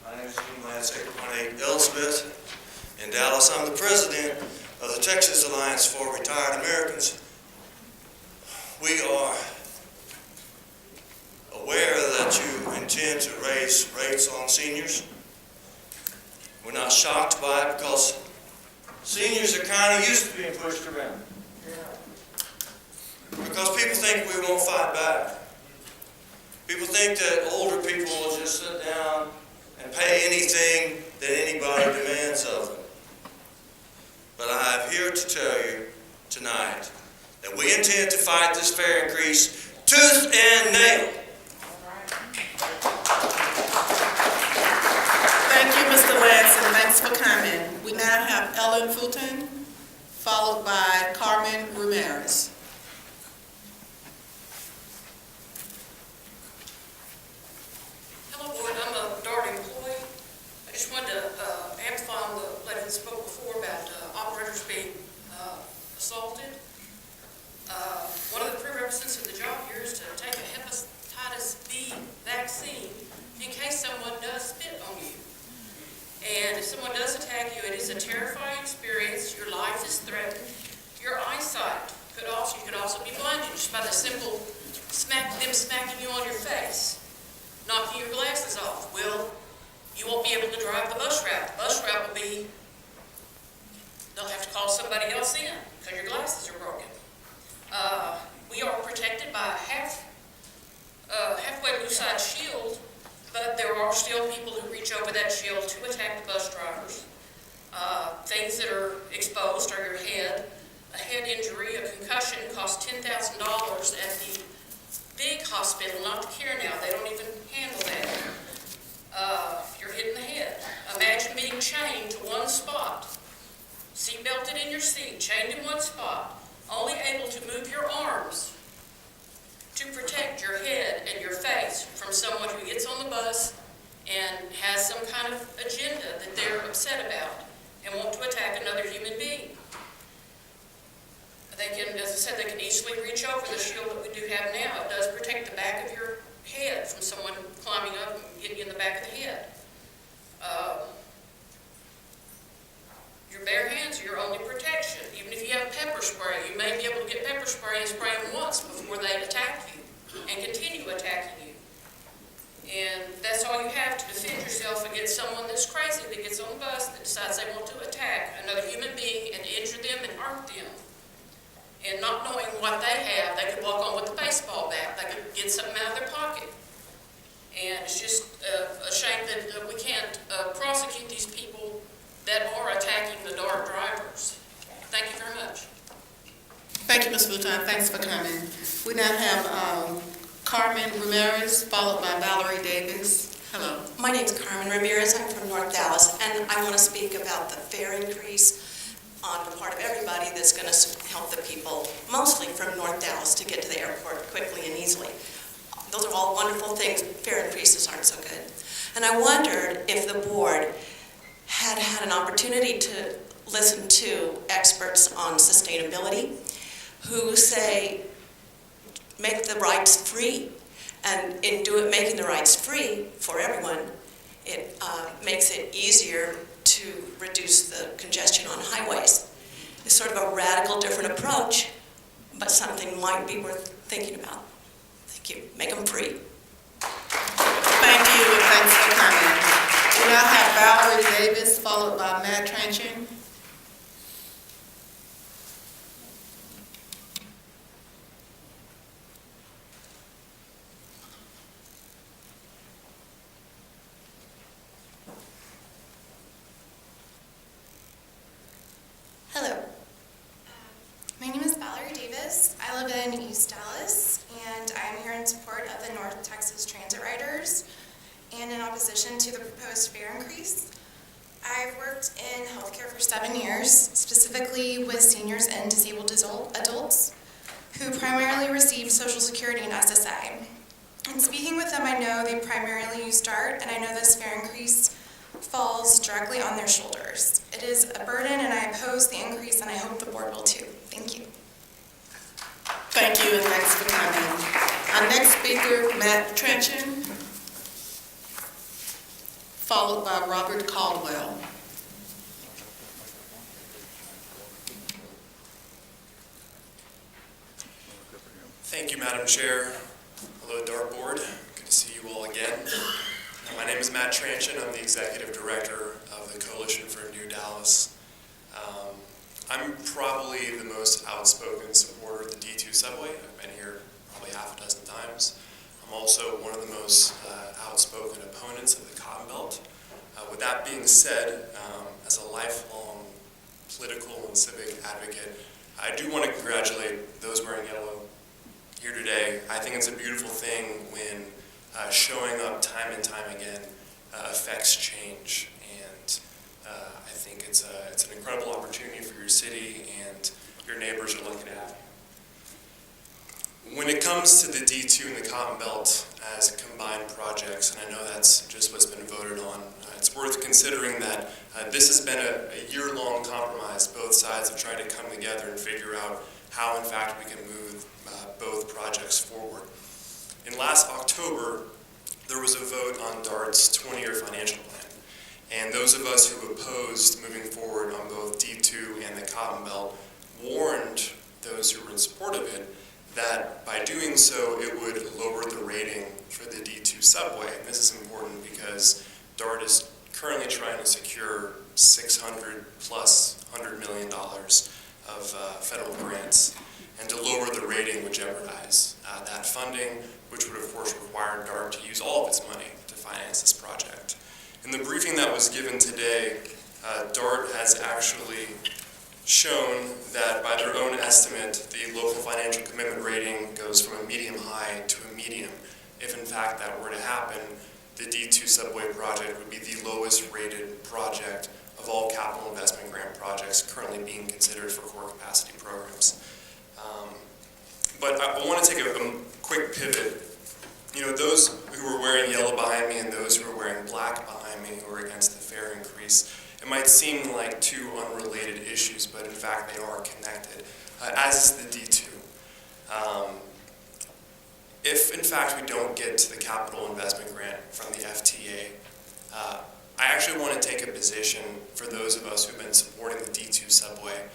Speaker 23: My name is Jean Lance, 818 Elizabeth in Dallas. I'm the president of the Texas Alliance for Retired Americans. We are aware that you intend to raise rates on seniors. We're not shocked by it because seniors are kind of used to being pushed around. Because people think we won't fight back. People think that older people will just sit down and pay anything that anybody demands of them. But I am here to tell you tonight that we intend to fight this fare increase tooth and nail.
Speaker 20: Thank you, Mr. Lance, and thanks for coming. We now have Ellen Futon, followed by Carmen Ramirez.
Speaker 24: Hello, Board. I'm a DART employee. I just wanted to amplify on the lady that spoke before about operators being assaulted. One of the prerequisites of the job here is to take a hepatitis B vaccine in case someone does spit on you. And if someone does attack you, it is a terrifying experience. Your life is threatened. Your eyesight you could also be blinded just by the simple them smacking you on your face, knocking your glasses off. Well, you won't be able to drive the bus route. The bus route will be, they'll have to call somebody else in because your glasses are broken. We are protected by a halfway blue-side shield, but there are still people who reach over that shield to attack the bus drivers. Things that are exposed are your head. A head injury, a concussion costs $10,000 at the big hospital, not the care now. They don't even handle that. You're hit in the head. Imagine being chained to one spot, seat belted in your seat, chained in one spot, only able to move your arms to protect your head and your face from someone who gets on the bus and has some kind of agenda that they're upset about and want to attack another human being. They can, as I said, they can easily reach over the shield that we do have now. It does protect the back of your head from someone climbing up and getting you in the back of the head. Your bare hands are your only protection. Even if you have pepper spray, you may be able to get pepper spray and spray them once before they attack you and continue attacking you. And that's all you have to defend yourself against someone that's crazy that gets on the bus that decides they want to attack another human being and injure them and hurt them. And not knowing what they have, they could walk on with a baseball bat. They could get something out of their pocket. And it's just a shame that we can't prosecute these people that are attacking the DART drivers. Thank you very much.
Speaker 20: Thank you, Ms. Bouton. Thanks for coming. We now have Carmen Ramirez, followed by Valerie Davis. Hello.
Speaker 1: My name is Carmen Ramirez. I'm from North Dallas, and I want to speak about the fare increase on the part of everybody that's going to help the people, mostly from North Dallas, to get to the airport quickly and easily. Those are all wonderful things. Fare increases aren't so good. And I wondered if the board had an opportunity to listen to experts on sustainability who say make the rides free, and in making the rides free for everyone, it makes it easier to reduce the congestion on highways. It's sort of a radical different approach, but something might be worth thinking about. Thank you. Make them free.
Speaker 20: Thank you, and thanks for coming. We now have Valerie Davis, followed by Matt Tranching.
Speaker 3: Hello. My name is Valerie Davis. I live in East Dallas, and I'm here in support of the North Texas Transit Riders and in opposition to the proposed fare increase. I've worked in healthcare for 7 years, specifically with seniors and disabled adults who primarily receive Social Security and SSI. And speaking with them, I know they primarily use DART, and I know this fare increase falls directly on their shoulders. It is a burden, and I oppose the increase, and I hope the board will too. Thank you.
Speaker 20: Thank you, and thanks for coming. Our next speaker, Matt Tranching, followed by Robert Caldwell.
Speaker 5: Thank you, Madam Chair. Hello, DART Board. Good to see you all again. My name is Matt Tranching. I'm the Executive Director of the Coalition for New Dallas. I'm probably the most outspoken supporter of the D2 subway. I've been here probably half a dozen times. I'm also one of the most outspoken opponents of the Cotton Belt. With that being said, as a lifelong political and civic advocate, I do want to congratulate those wearing yellow here today. I think it's a beautiful thing when showing up time and time again affects change, and I think it's an incredible opportunity for your city, and your neighbors are lucky to have you. When it comes to the D2 and the Cotton Belt as combined projects, and I know that's just what's been voted on, it's worth considering that this has been a year-long compromise. Both sides have tried to come together and figure out how, in fact, we can move both projects forward. In last October, there was a vote on DART's 20-year financial plan. And those of us who opposed moving forward on both D2 and the Cotton Belt warned those who were in support of it that by doing so, it would lower the rating for the D2 subway. And this is important because DART is currently trying to secure $600 plus $100 million of federal grants. And to lower the rating would jeopardize that funding, which would of course require DART to use all of its money to finance this project. In the briefing that was given today, DART has actually shown that by their own estimate, the local financial commitment rating goes from a medium high to a medium. If in fact that were to happen, the D2 subway project would be the lowest rated project of all capital investment grant projects currently being considered for core capacity programs. But I want to take a quick pivot. You know, those who are wearing yellow behind me and those who are wearing black behind me who are against the fare increase, it might seem like two unrelated issues, but in fact they are connected. as is the D2. If, in fact, we don't get to the capital investment grant from the FTA, I actually want to take a position for those of us who've been supporting the D2 subway.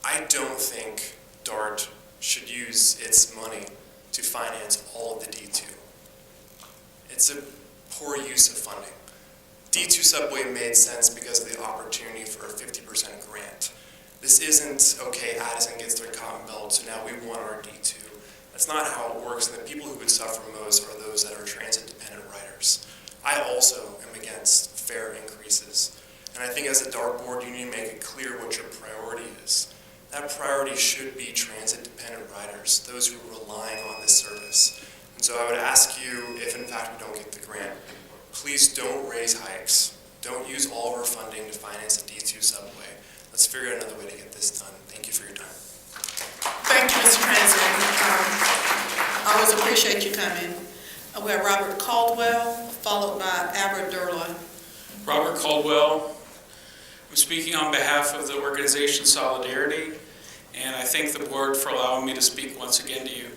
Speaker 5: I don't think DART should use its money to finance all of the D2. It's a poor use of funding. D2 subway made sense because of the opportunity for a 50% grant. This isn't, okay, Addison gets their Cotton Belt, so now we want our D2. That's not how it works, and the people who would suffer most are those that are transit-dependent riders. I also am against fare increases, and I think as a DART board, you need to make it clear what your priority is. That priority should be transit-dependent riders, those who are relying on this service. And so I would ask you, if in fact we don't get the grant, please don't raise hikes. Don't use all of our funding to finance the D2 subway. Let's figure out another way to get this done. Thank you for your time.
Speaker 20: Thank you, Mr. President. I always appreciate you coming. We have Robert Caldwell, followed by Albert Durla.
Speaker 6: Robert Caldwell. I'm speaking on behalf of the organization Solidarity, and I thank the board for allowing me to speak once again to you.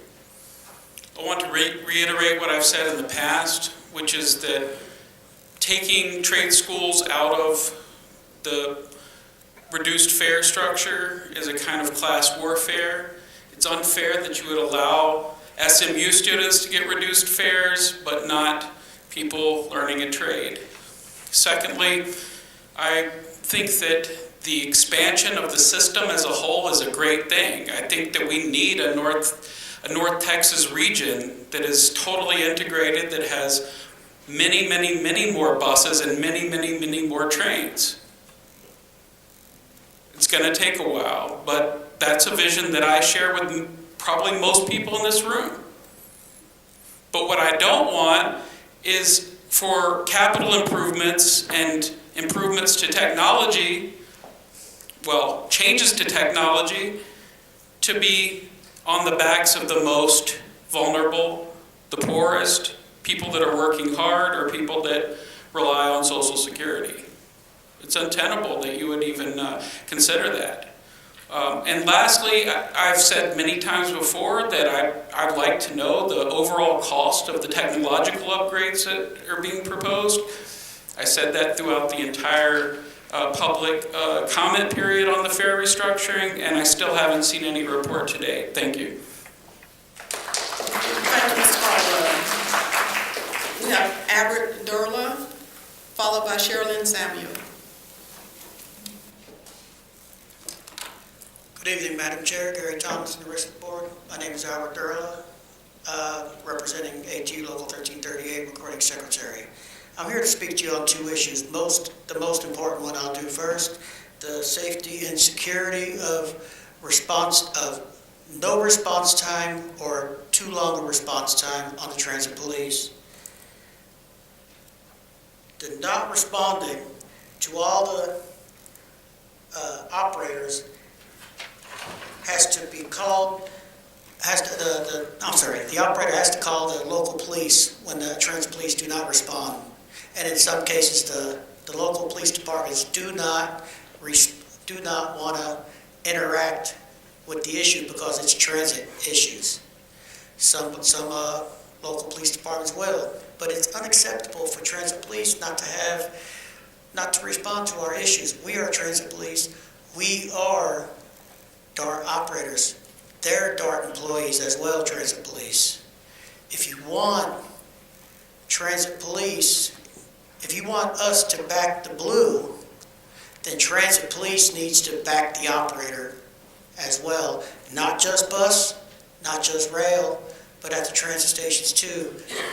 Speaker 6: I want to reiterate what I've said in the past, which is that taking trade schools out of the reduced fare structure is a kind of class warfare. It's unfair that you would allow SMU students to get reduced fares, but not people learning a trade. Secondly, I think that the expansion of the system as a whole is a great thing. I think that we need a North Texas region that is totally integrated, that has many, many, many more buses and many, many, many more trains. It's going to take a while, but that's a vision that I share with probably most people in this room. But what I don't want is for capital improvements and improvements to technology, well, changes to technology, to be on the backs of the most vulnerable, the poorest, people that are working hard, or people that rely on Social Security. It's untenable that you would even consider that. And lastly, I've said many times before that I'd like to know the overall cost of the technological upgrades that are being proposed. I said that throughout the entire public comment period on the fare restructuring, and I still haven't seen any report today. Thank you.
Speaker 20: Thank you, Mr. Caldwell. We have Albert Durla, followed by Sherilyn Samuel.
Speaker 7: Good evening, Madam Chair, Gary Thomas, and the rest of the board. My name is Albert Durla, representing ATU Local 1338, Recording Secretary. I'm here to speak to you on two issues. The most important one I'll do first, the safety and security of no response time or too long a response time on the transit police. The not responding to all the operators has to be called, the operator has to call the local police when the transit police do not respond. And in some cases, the local police departments do not want to interact with the issue because it's transit issues. Some local police departments will, but it's unacceptable for transit police not to respond to our issues. We are transit police. We are DART operators. They're DART employees as well, transit police. If you want transit police, if you want us to back the blue, then transit police needs to back the operator as well. Not just bus, not just rail, but at the transit stations too.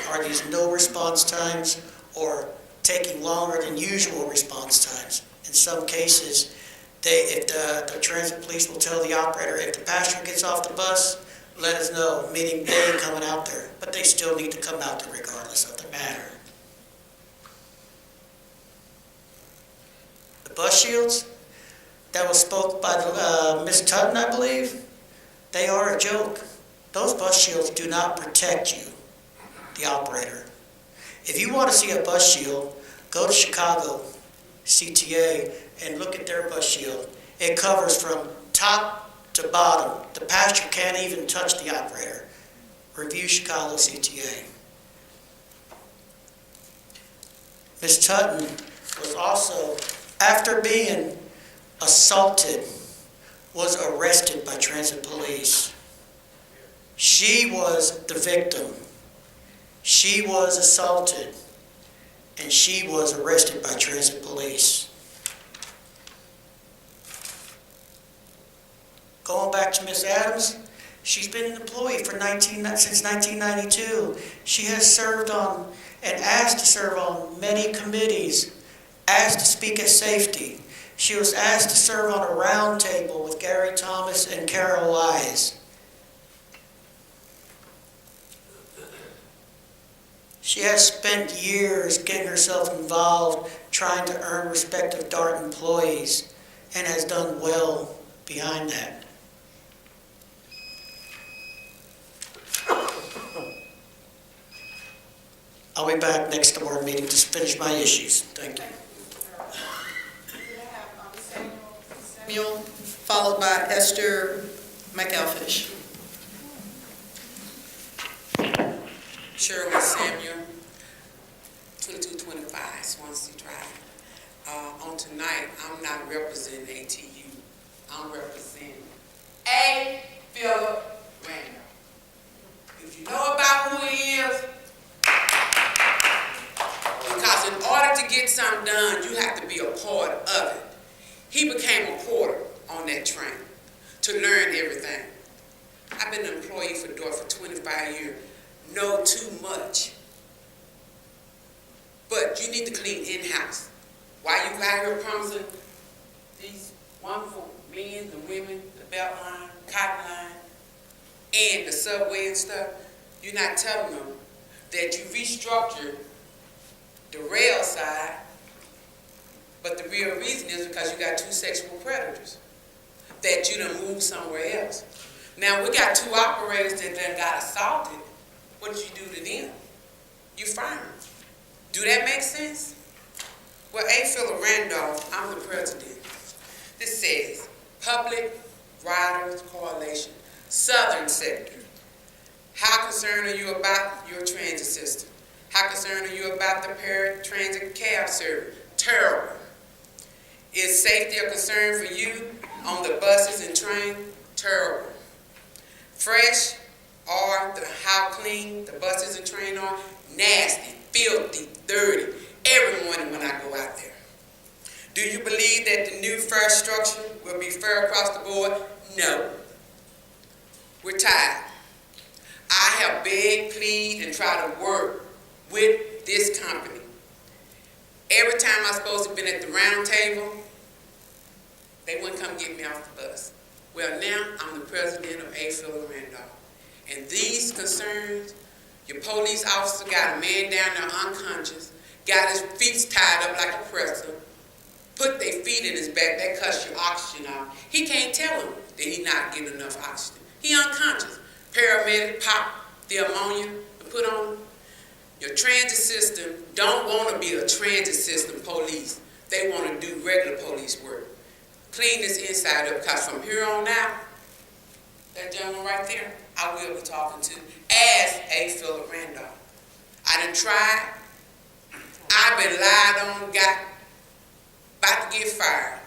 Speaker 7: Are these no response times or taking longer than usual response times? In some cases, if the transit police will tell the operator, if the passenger gets off the bus, let us know, meaning they ain't coming out there. But they still need to come out there regardless of the matter. The bus shields that was spoke by Ms. Tutton, I believe, they are a joke. Those bus shields do not protect you, the operator. If you want to see a bus shield, go to Chicago CTA and look at their bus shield. It covers from top to bottom. The pasture can't even touch the operator. Review Chicago CTA. Ms. Tutton was also, after being assaulted, was arrested by transit police. She was the victim. She was assaulted, and she was arrested by transit police. Going back to Ms. Adams, she's been an employee since 1992. She has served on and asked to serve on many committees, asked to speak at safety. She was asked to serve on a round table with Gary Thomas and Carol Wise. She has spent years getting herself involved, trying to earn respect of DART employees, and has done well behind that. I'll be back next board meeting to finish my issues. Thank you.
Speaker 20: Samuel, followed by Esther McElfish.
Speaker 8: Shirley Samuel, 2225 Swansea Drive. On tonight, I'm not representing ATU. I'm representing A. Philip Randall. If you know about who he is, because in order to get something done, you have to be a part of it. He became a porter on that train to learn everything. I've been an employee for DART for 25 years. Know too much. But you need to clean in-house. While you out here promising these wonderful men and women, the belt line, cotton line, and the subway and stuff, you're not telling them that you restructured the rail side, but the real reason is because you got two sexual predators that you done moved somewhere else. Now, we got two operators that done got assaulted. What did you do to them? You fired them. Do that make sense? Well, A. Philip Randolph, I'm the president. This says, Public Riders Coalition, Southern Sector. How concerned are you about your transit system? How concerned are you about the paratransit cab service? Terrible. Is safety a concern for you on the buses and trains? Terrible. Fresh or how clean the buses and trains are? Nasty, filthy, dirty, every morning when I go out there. Do you believe that the new fare structure will be fair across the board? No. We're tired. I have begged, pleaded, and tried to work with this company. Every time I'm supposed to have been at the round table, they wouldn't come get me off the bus. Well, now I'm the president of A. Philip Randolph. And these concerns, your police officer got a man down there unconscious, got his feet tied up like a presser, put their feet in his back, that cuts your oxygen out. He can't tell him that he's not getting enough oxygen. He unconscious. Paramedic pop the ammonia and put on. Your transit system don't want to be a transit system police. They want to do regular police work. Clean this inside up, because from here on out, that gentleman right there, I will be talking to as A. Philip Randolph. I done tried. I've been lied on, about to get fired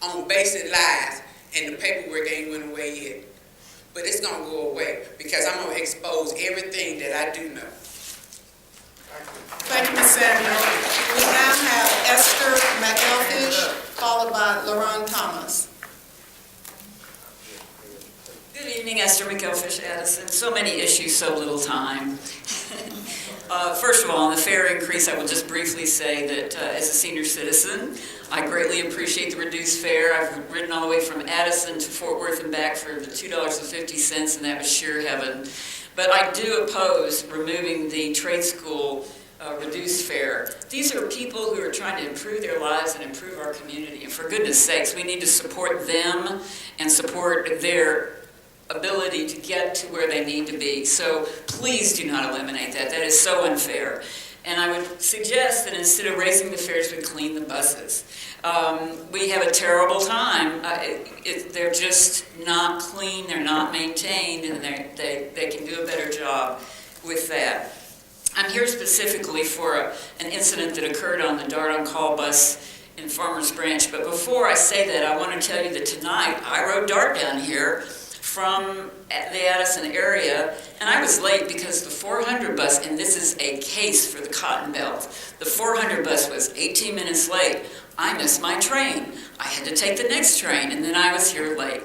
Speaker 8: on basic lies, and the paperwork ain't went away yet. But it's going to go away because I'm going to expose everything that I do know.
Speaker 20: Thank you, Ms. Samuel. We now have Esther McElfish, followed by LaRon Thomas.
Speaker 9: Good evening, Esther McElfish, Addison. So many issues, so little time. First of all, on the fare increase, I will just briefly say that as a senior citizen, I greatly appreciate the reduced fare. I've ridden all the way from Addison to Fort Worth and back for the $2.50, and that was sheer heaven. But I do oppose removing the trade school reduced fare. These are people who are trying to improve their lives and improve our community. And for goodness sakes, we need to support them and support their ability to get to where they need to be. So please do not eliminate that. That is so unfair. And I would suggest that instead of raising the fares, we clean the buses. We have a terrible time. They're just not clean, they're not maintained, and they can do a better job with that. I'm here specifically for an incident that occurred on the Dart on Call bus in Farmers Branch. But before I say that, I want to tell you that tonight I rode Dart down here from the Addison area, and I was late because the 400 bus, and this is a case for the Cotton Belt, the 400 bus was 18 minutes late. I missed my train. I had to take the next train, and then I was here late.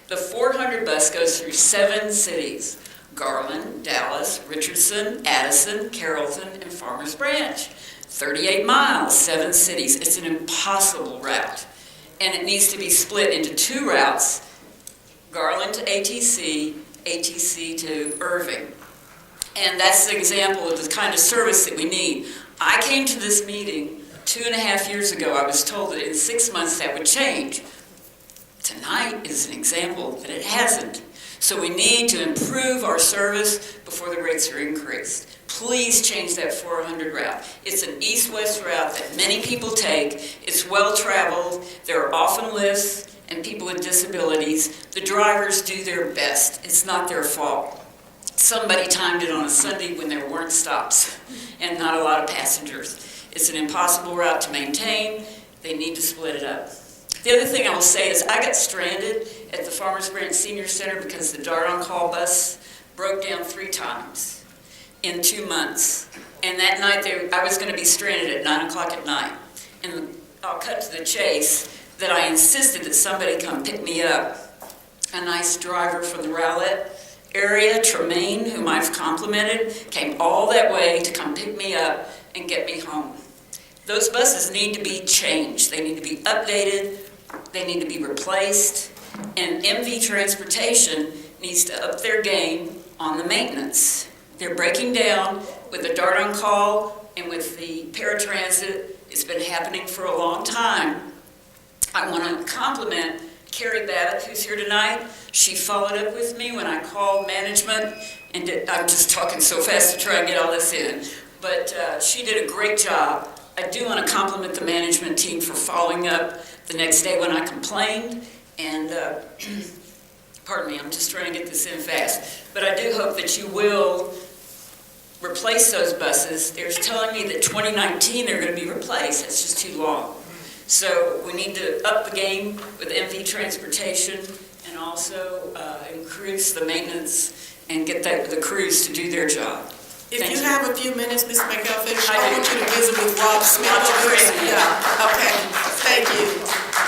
Speaker 9: The 400 bus goes through 7 cities: Garland, Dallas, Richardson, Addison, Carrollton, and Farmers Branch. 38 miles, 7 cities. It's an impossible route, and it needs to be split into 2 routes: Garland to ATC, ATC to Irving. And that's the example of the kind of service that we need. I came to this meeting 2.5 years ago. I was told that in 6 months that would change. Tonight is an example that it hasn't. So we need to improve our service before the rates are increased. Please change that 400 route. It's an east-west route that many people take. It's well-traveled. There are often lifts and people with disabilities. The drivers do their best. It's not their fault. Somebody timed it on a Sunday when there weren't stops and not a lot of passengers. It's an impossible route to maintain. They need to split it up. The other thing I will say is I got stranded at the Farmers Branch Senior Center because the Dart on Call bus broke down 3 times in 2 months. And that night I was going to be stranded at 9 o'clock at night. And I'll cut to the chase that I insisted that somebody come pick me up. A nice driver from the Rowlett area, Tremaine, whom I've complimented, came all that way to come pick me up and get me home. Those buses need to be changed. They need to be updated. They need to be replaced. And MV Transportation needs to up their game on the maintenance. They're breaking down with the Dart on Call and with the paratransit. It's been happening for a long time. I want to compliment Carrie Babbitt, who's here tonight. She followed up with me when I called management, and I'm just talking so fast to try and get all this in. But she did a great job. I do want to compliment the management team for following up the next day when I complained. And, pardon me, I'm just trying to get this in fast. But I do hope that you will replace those buses. They're telling me that 2019 they're going to be replaced. That's just too long. So we need to up the game with MV Transportation and also increase the maintenance and get the crews to do their job.
Speaker 20: If you have a few minutes, Ms. McElfish, I want you to visit with Rob Smith. Yeah, okay, thank you.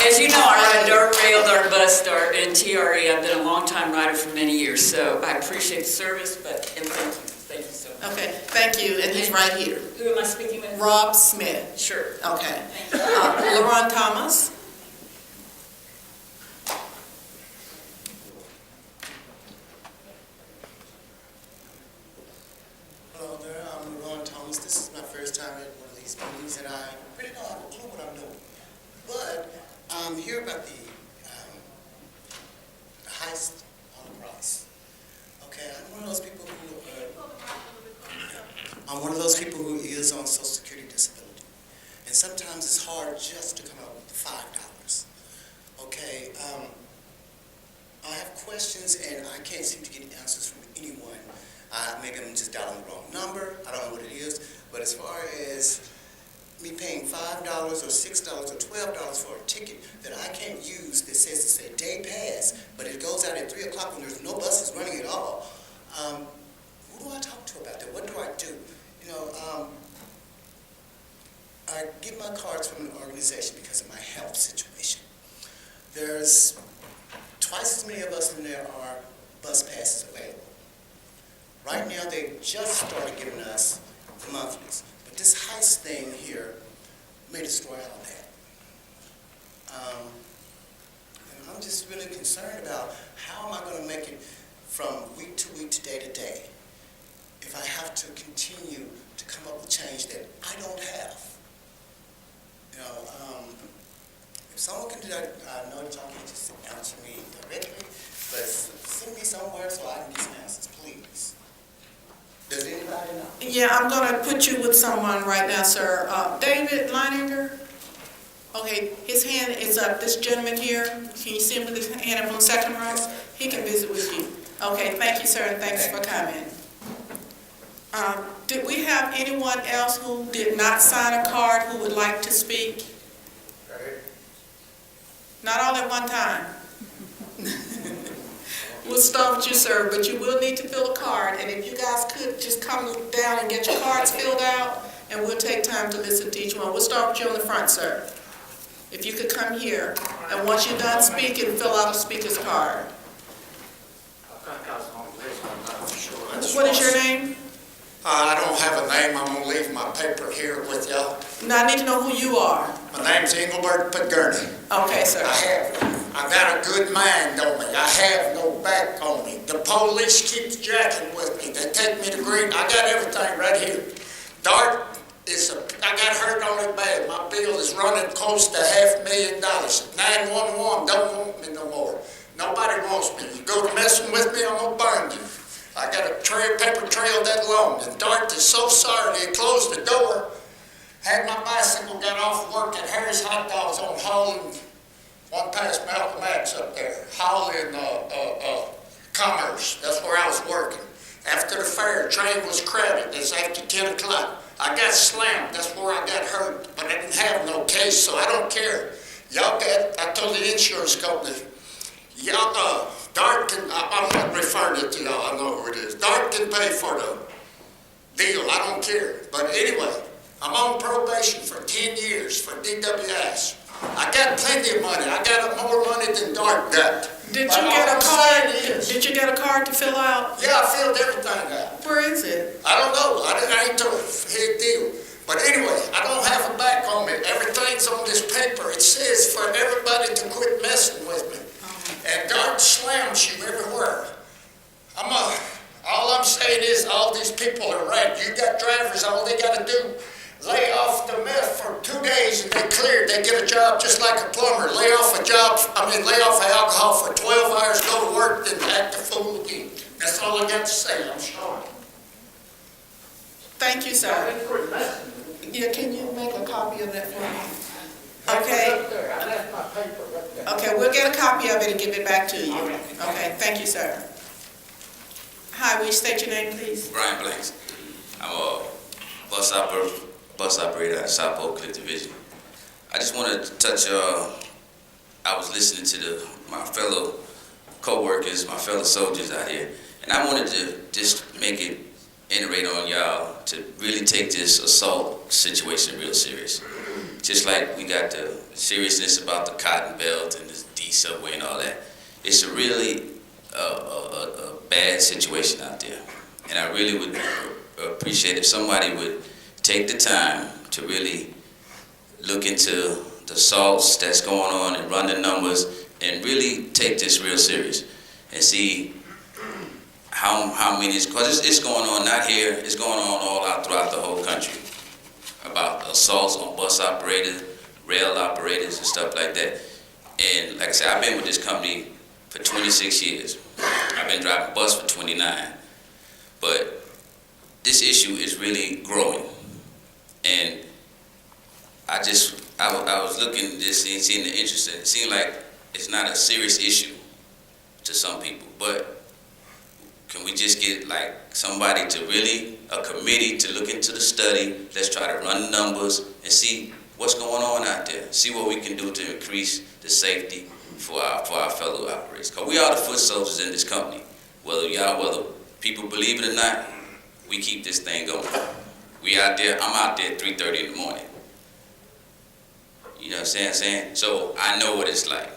Speaker 9: As you know, I ride Dart Rail, Dart Bus, Dart, and TRE. I've been a long-time rider for many years, so I appreciate the service, and thank you. Thank you so much.
Speaker 20: Okay, thank you, and he's right here.
Speaker 9: Who am I speaking with?
Speaker 20: Rob Smith.
Speaker 9: Sure.
Speaker 20: Okay. LaRon Thomas.
Speaker 10: Hello there, I'm LaRon Thomas. This is my first time at one of these meetings, and I really don't have a clue what I'm doing. But I'm here about the heist on the price. Okay, I'm one of those people who is on Social Security disability. And sometimes it's hard just to come up with the $5. Okay, I have questions and I can't seem to get answers from anyone. Maybe I'm just dialing the wrong number. I don't know what it is. But as far as me paying $5 or $6 or $12 for a ticket that I can't use that says it's a day pass, but it goes out at 3 o'clock when there's no buses running at all, who do I talk to about that? What do I do? You know, I get my cards from an organization because of my health situation. There's twice as many of us than there are bus passes available. Right now, they just started giving us the monthlies. But this heist thing here may destroy all that. And I'm just really concerned about how am I going to make it from week to week, to day, if I have to continue to come up with change that I don't have. You know, if someone can do that, I know that y'all can't just answer me directly, but send me somewhere so I can get some answers, please. Does anybody know?
Speaker 20: Yeah, I'm gonna put you with someone right now, sir. David Leininger? Okay, his hand is up. This gentleman here, can you see him with his hand up on the second row? He can visit with you. Okay, thank you, sir, and thanks for coming. Did we have anyone else who did not sign a card who would like to speak? Not all at one time. We'll start with you, sir, but you will need to fill a card, and if you guys could just come down and get your cards filled out, and we'll take time to listen to each one. We'll start with you on the front, sir. If you could come here, and once you're done speaking, fill out a speaker's card. What is your name?
Speaker 11: I don't have a name. I'm going to leave my paper here with y'all.
Speaker 20: Now, I need to know who you are.
Speaker 11: My name's Engelbert Pagurney.
Speaker 20: Okay, sir.
Speaker 11: I got a good mind on me. I have no back on me. The police keeps jacking with me. They take me to green. I got everything right here. Dart I got hurt on it bad. My bill is running close to $500,000. 911 don't want me no more. Nobody wants me. You go to messing with me, I'm going to burn you. I got a paper trail that long. And Dart is so sorry they closed the door. Had my bicycle, got off work at Harry's Hot Dogs on hauling, one past Malcolm X up there, hauling Commerce. That's where I was working. After the fair, train was crowded. It's after 10 o'clock. I got slammed. That's where I got hurt. But I didn't have no case, so I don't care. I told the insurance company, Dart can, I'm not referring it to y'all, I know who it is. Dart can pay for the deal, I don't care. But anyway, I'm on probation for 10 years for DWS. I got plenty of money. I got more money than Dart got.
Speaker 20: Did you get a card? Did you get a card to fill out?
Speaker 11: Yeah, I filled everything out.
Speaker 20: Where is it?
Speaker 11: I don't know. I ain't told a deal. But anyway, I don't have a back on me. Everything's on this paper. It says for everybody to quit messing with me. And Dart slams you everywhere. All I'm saying is all these people are right. You got drivers, all they got to do, lay off the meth for 2 days and they cleared. They get a job just like a plumber. Lay off alcohol for 12 hours, go to work, then act a fool again. That's all I got to say. I'm sorry.
Speaker 20: Thank you, sir. Yeah, can you make a copy of that for me? Okay. Okay, we'll get a copy of it and give it back to you. Okay, thank you, sir. Hi, will you state your name, please?
Speaker 12: Brian Blanks. I'm a bus operator at South Oak Cliff Division. I just wanted to touch, I was listening to my fellow co-workers, my fellow soldiers out here, and I wanted to just iterate on y'all to really take this assault situation real serious. Just like we got the seriousness about the Cotton Belt and the D subway and all that. It's a really a bad situation out there. And I really would appreciate if somebody would take the time to really look into the assaults that's going on and run the numbers and really take this real serious and see how many, because it's going on not here, it's going on all out throughout the whole country about assaults on bus operators, rail operators and stuff like that. And like I said, I've been with this company for 26 years. I've been driving bus for 29. But this issue is really growing. And I was looking at this and seeing the interest in it. It seemed like it's not a serious issue to some people, but can we just get like somebody to really, a committee to look into the study, let's try to run the numbers and see what's going on out there, see what we can do to increase the safety for our fellow operators. Because we are the foot soldiers in this company. Whether people believe it or not, we keep this thing going. We out there, I'm out there at 3:30 in the morning. You know what I'm saying? So I know what it's like.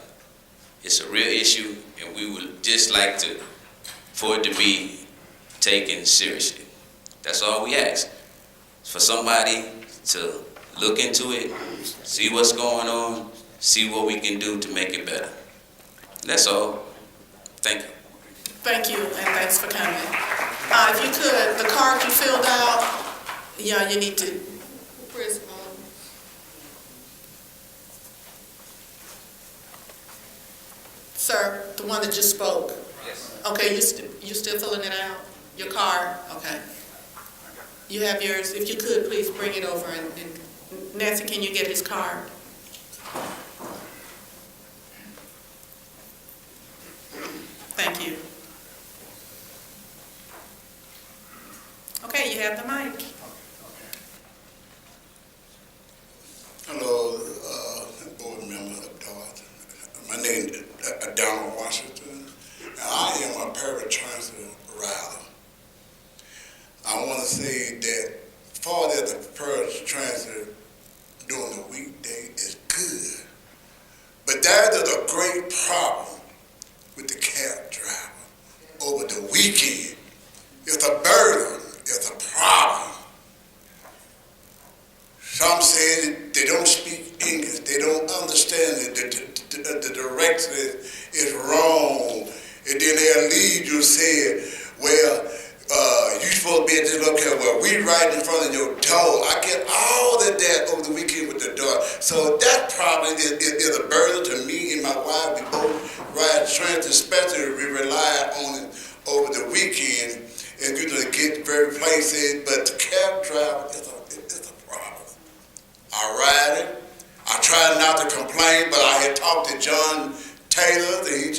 Speaker 12: It's a real issue, and we would just like for it to be taken seriously. That's all we ask. For somebody to look into it, see what's going on, see what we can do to make it better. That's all. Thank you.
Speaker 20: Thank you, and thanks for coming. If you could, the card you filled out, yeah, you need to, where's, sir, the one that just spoke? Yes. Okay, you still filling it out? Your card? Okay. You have yours. If you could, please bring it over. And Nancy, can you get his card? Thank you. Okay, you have the mic.
Speaker 2: Hello, board member of DART. My name is Donald Washington, and I am a paratransit rider. I want to say that far as the paratransit during the weekday is good, but there is a great problem with the cab driver over the weekend. It's a burden, it's a problem. Some say they don't speak English, they don't understand it, the direction is wrong, and then they'll lead you and say, well, you supposed to be at this location, well, we right in front of your door. I get all of that over the weekend with the door. So that probably is a burden to me and my wife. We both ride transit, especially we rely on it over the weekend, and you know, get very places, but the cab driver is a problem. I ride it. I try not to complain, but I had talked to John Taylor, he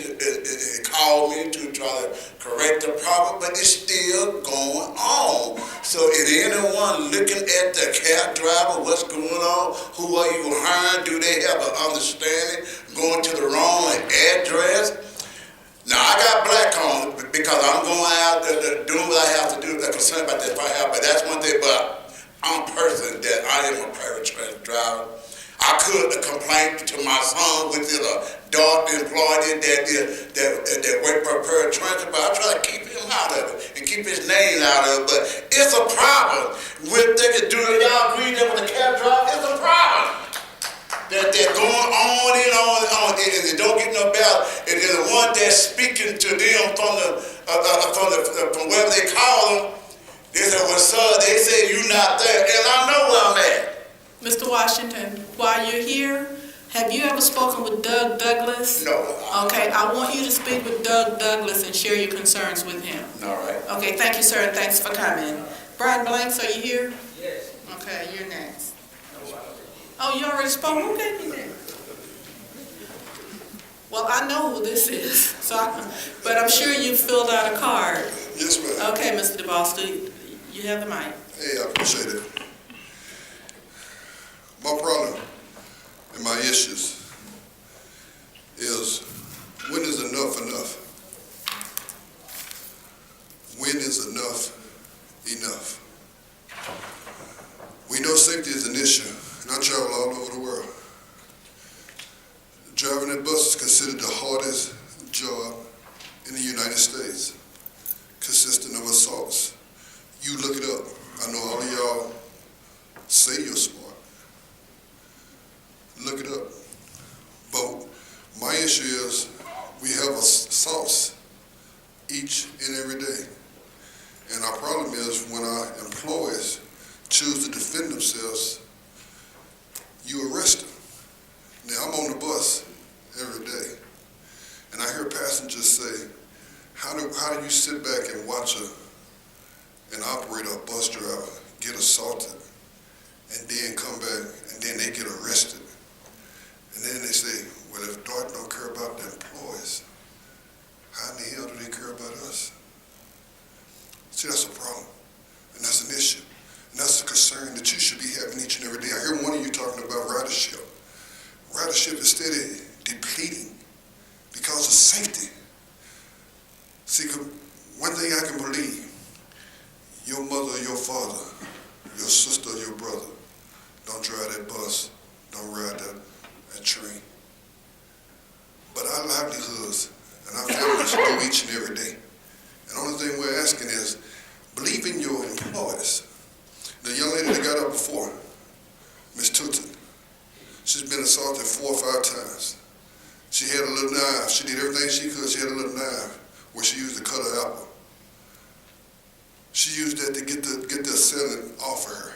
Speaker 2: called me to try to correct the problem, but it's still going on. So is anyone looking at the cab driver, what's going on? Who are you hiring? Do they have an understanding going to the wrong address? Now, I got black on it because I'm going out there doing what I have to do. I'm concerned about that if I have, but that's one thing, but I'm a person that I am a private transit driver. I could complain to my son, which is a DART employee that work for paratransit, but I try to keep him out of it and keep his name out of it. But it's a problem. We're thinking, do y'all agree that with the cab driver? It's a problem. That they're going on and on, and they don't get no better. And then the one that's speaking to them from wherever they call them, they say, well, sir, they say you're not there, and I know where I'm at.
Speaker 20: Mr. Washington, while you're here, have you ever spoken with Doug Douglas?
Speaker 2: No.
Speaker 20: Okay, I want you to speak with Doug Douglas and share your concerns with him.
Speaker 2: All right.
Speaker 20: Okay, thank you, sir, and thanks for coming. Brian Blanks, are you here?
Speaker 13: Yes.
Speaker 20: Okay, you're next. Oh, you already spoke? Okay. Well, I know who this is, but I'm sure you filled out a card.
Speaker 2: Yes, ma'am.
Speaker 20: Okay, Mr. DeBoster, you have the mic.
Speaker 2: Hey, I appreciate it. My problem and my issues is, when is enough enough? When is enough enough? We know safety is an issue, and I travel all over the world. Driving a bus is considered the hardest job in the United States, consisting of assaults. You look it up. I know all of y'all say you're smart. Look it up. But my issue is we have assaults each and every day. And our problem is when our employees choose to defend themselves, you arrest them. Now, I'm on the bus every day, and I hear passengers say, how do you sit back and watch an operator, a bus driver, get assaulted, and then come back, and then they get arrested? And then they say, well, if DART don't care about the employees, how in the hell do they care about us? See, that's a problem, and that's an issue, and that's a concern that you should be having each and every day. I hear one of you talking about ridership. Ridership is steady depleting because of safety. See, one thing I can believe, your mother or your father, your sister or your brother, don't drive that bus, don't ride that train. But our livelihoods and our families go each and every day. And the only thing we're asking is, believe in your employees. The young lady that got up before, Miss Tootin, she's been assaulted 4 or 5 times. She had a little knife. She did everything she could. She had a little knife where she used to cut her apple. She used that to get the assailant off of her.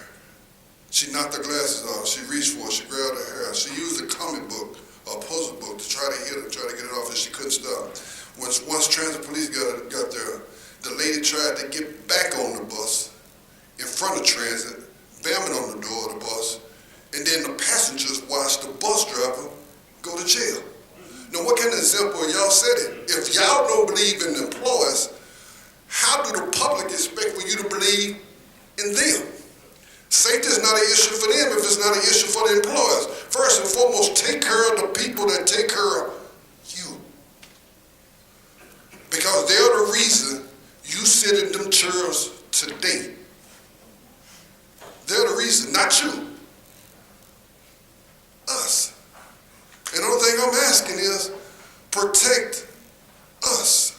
Speaker 2: She knocked her glasses off. She reached for it. She grabbed her hair. She used a comic book, a puzzle book, to try to hit her, try to get it off, and she couldn't stop. Once transit police got there, the lady tried to get back on the bus in front of transit, bamming on the door of the bus, and then the passengers watch the bus driver go to jail. Now, what kind of example are y'all setting? If y'all don't believe in employers, how do the public expect for you to believe in them? Safety is not an issue for them if it's not an issue for the employers. First and foremost, take care of the people that take care of you. Because they're the reason you sit in them chairs today. They're the reason, not you. Us. And the only thing I'm asking is, protect us,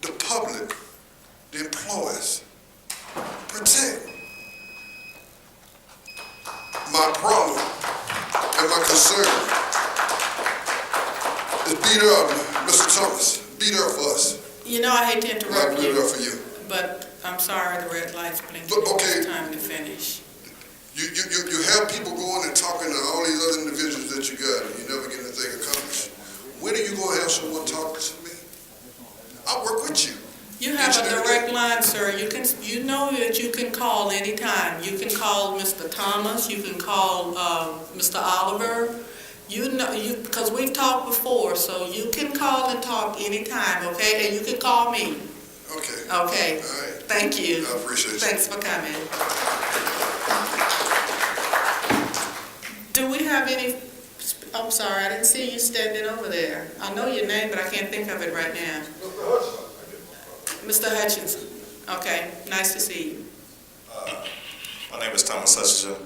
Speaker 2: the public, the employers. Protect. My problem and my concern is be there, Mr. Thomas. Be there for us.
Speaker 4: You know, I hate to interrupt
Speaker 2: I'll be there for you.
Speaker 4: but I'm sorry the red light's blinking.
Speaker 2: But, okay.
Speaker 4: It's time to finish.
Speaker 2: You have people going and talking to all these other individuals that you got, and you never get anything accomplished. When are you going to have someone talk to me? I work with you.
Speaker 4: You have a direct line, sir. You know that you can call anytime. You can call Mr. Thomas. You can call Mr. Oliver. You know, because we've talked before, so you can call and talk anytime, okay? And you can call me.
Speaker 2: Okay.
Speaker 4: Okay.
Speaker 2: All right.
Speaker 4: Thank you.
Speaker 2: I appreciate it.
Speaker 4: Thanks for coming. Do we have any? I'm sorry, I didn't see you standing over there. I know your name, but I can't think of it right now. Mr. Hutchinson. Okay, nice to see you.
Speaker 13: My name is Thomas Hutchinson,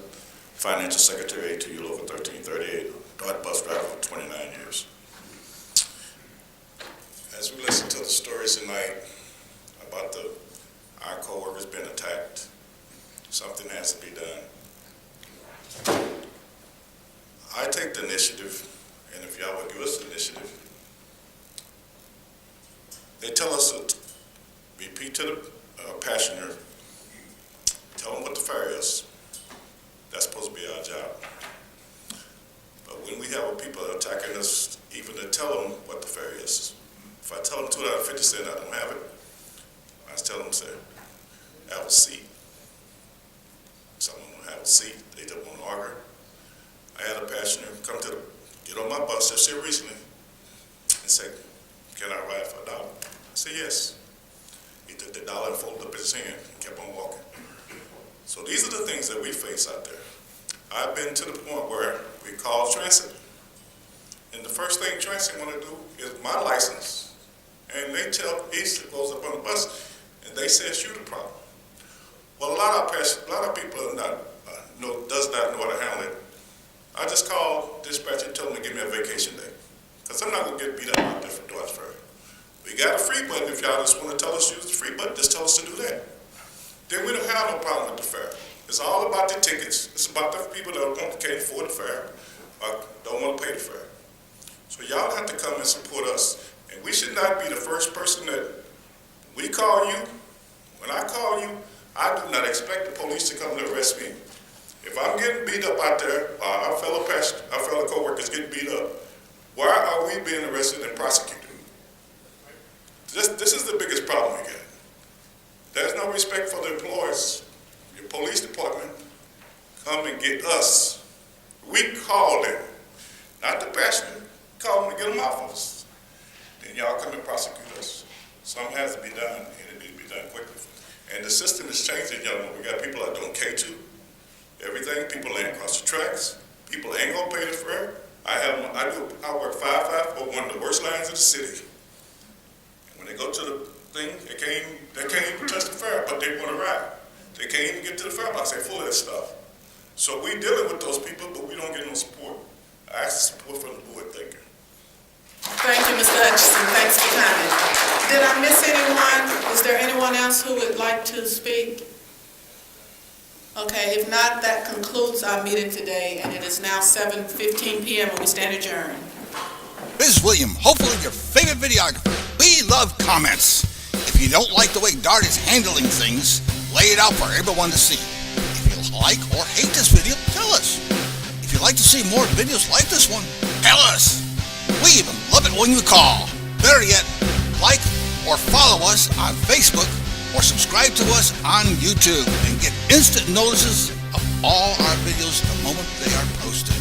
Speaker 13: Financial Secretary, ATU Local 1338, Dart bus driver for 29 years. As we listen to the stories tonight about our co-workers being attacked, something has to be done. I take the initiative, and if y'all would give us the initiative, they tell us to repeat to the passenger, tell them what the fare is. That's supposed to be our job. But when we have people attacking us, even to tell them what the fare is, if I tell them $2.50 I don't have it, I tell them, say, have a seat. Some of them don't have a seat, they don't want to argue. I had a passenger come get on my bus just here recently and say, can I ride for $1? I said, yes. He took the $1 and folded up his hand and kept on walking. So these are the things that we face out there. I've been to the point where we call transit. And the first thing transit want to do is my license. And they tell, he goes up on the bus, and they say it's you the problem. Well, a lot of people are does not know how to handle it. I just called dispatch and told them to give me a vacation day. Because I'm not going to get beat up out there for Dodge Ferry. We got a free button. If y'all just want to tell us to use the free button, just tell us to do that. Then we don't have no problem with the fare. It's all about the tickets. It's about the people that can't afford the fare or don't want to pay the fare. So y'all have to come and support us. And we should not be the first person that we call you. When I call you, I do not expect the police to come to arrest me. If I'm getting beat up out there, our fellow co-workers getting beat up, why are we being arrested and prosecuted? This is the biggest problem we get. There's no respect for the employees. Your police department come and get us. We call them, not the passenger. Call them to get them off of us. Then y'all come and prosecute us. Something has to be done, and it needs to be done quickly. And the system is changing, gentlemen. We got people that don't K2. Everything, people laying across the tracks. People ain't gonna pay the fare. I work 5-5 for one of the worst lines of the city. And when they go to the thing, they can't even touch the fare, but they want to ride. They can't even get to the fare box. They're full of that stuff. So we dealing with those people, but we don't get no support. I ask for support from the board. Thank you.
Speaker 4: Thank you, Mr. Hutchinson. Thanks for coming. Did I miss anyone? Is there anyone else who would like to speak? Okay, if not, that concludes our meeting today, and it is now 7:15 p.m. and we stand adjourned.
Speaker 14: Biz William, hopefully your favorite videographer. We love comments. If you don't like the way Dart is handling things, lay it out for everyone to see. If you like or hate this video, tell us. If you'd like to see more videos like this one, tell us. We even love it when you call. Better yet, like or follow us on Facebook or subscribe to us on YouTube and get instant notices of all our videos the moment they are posted.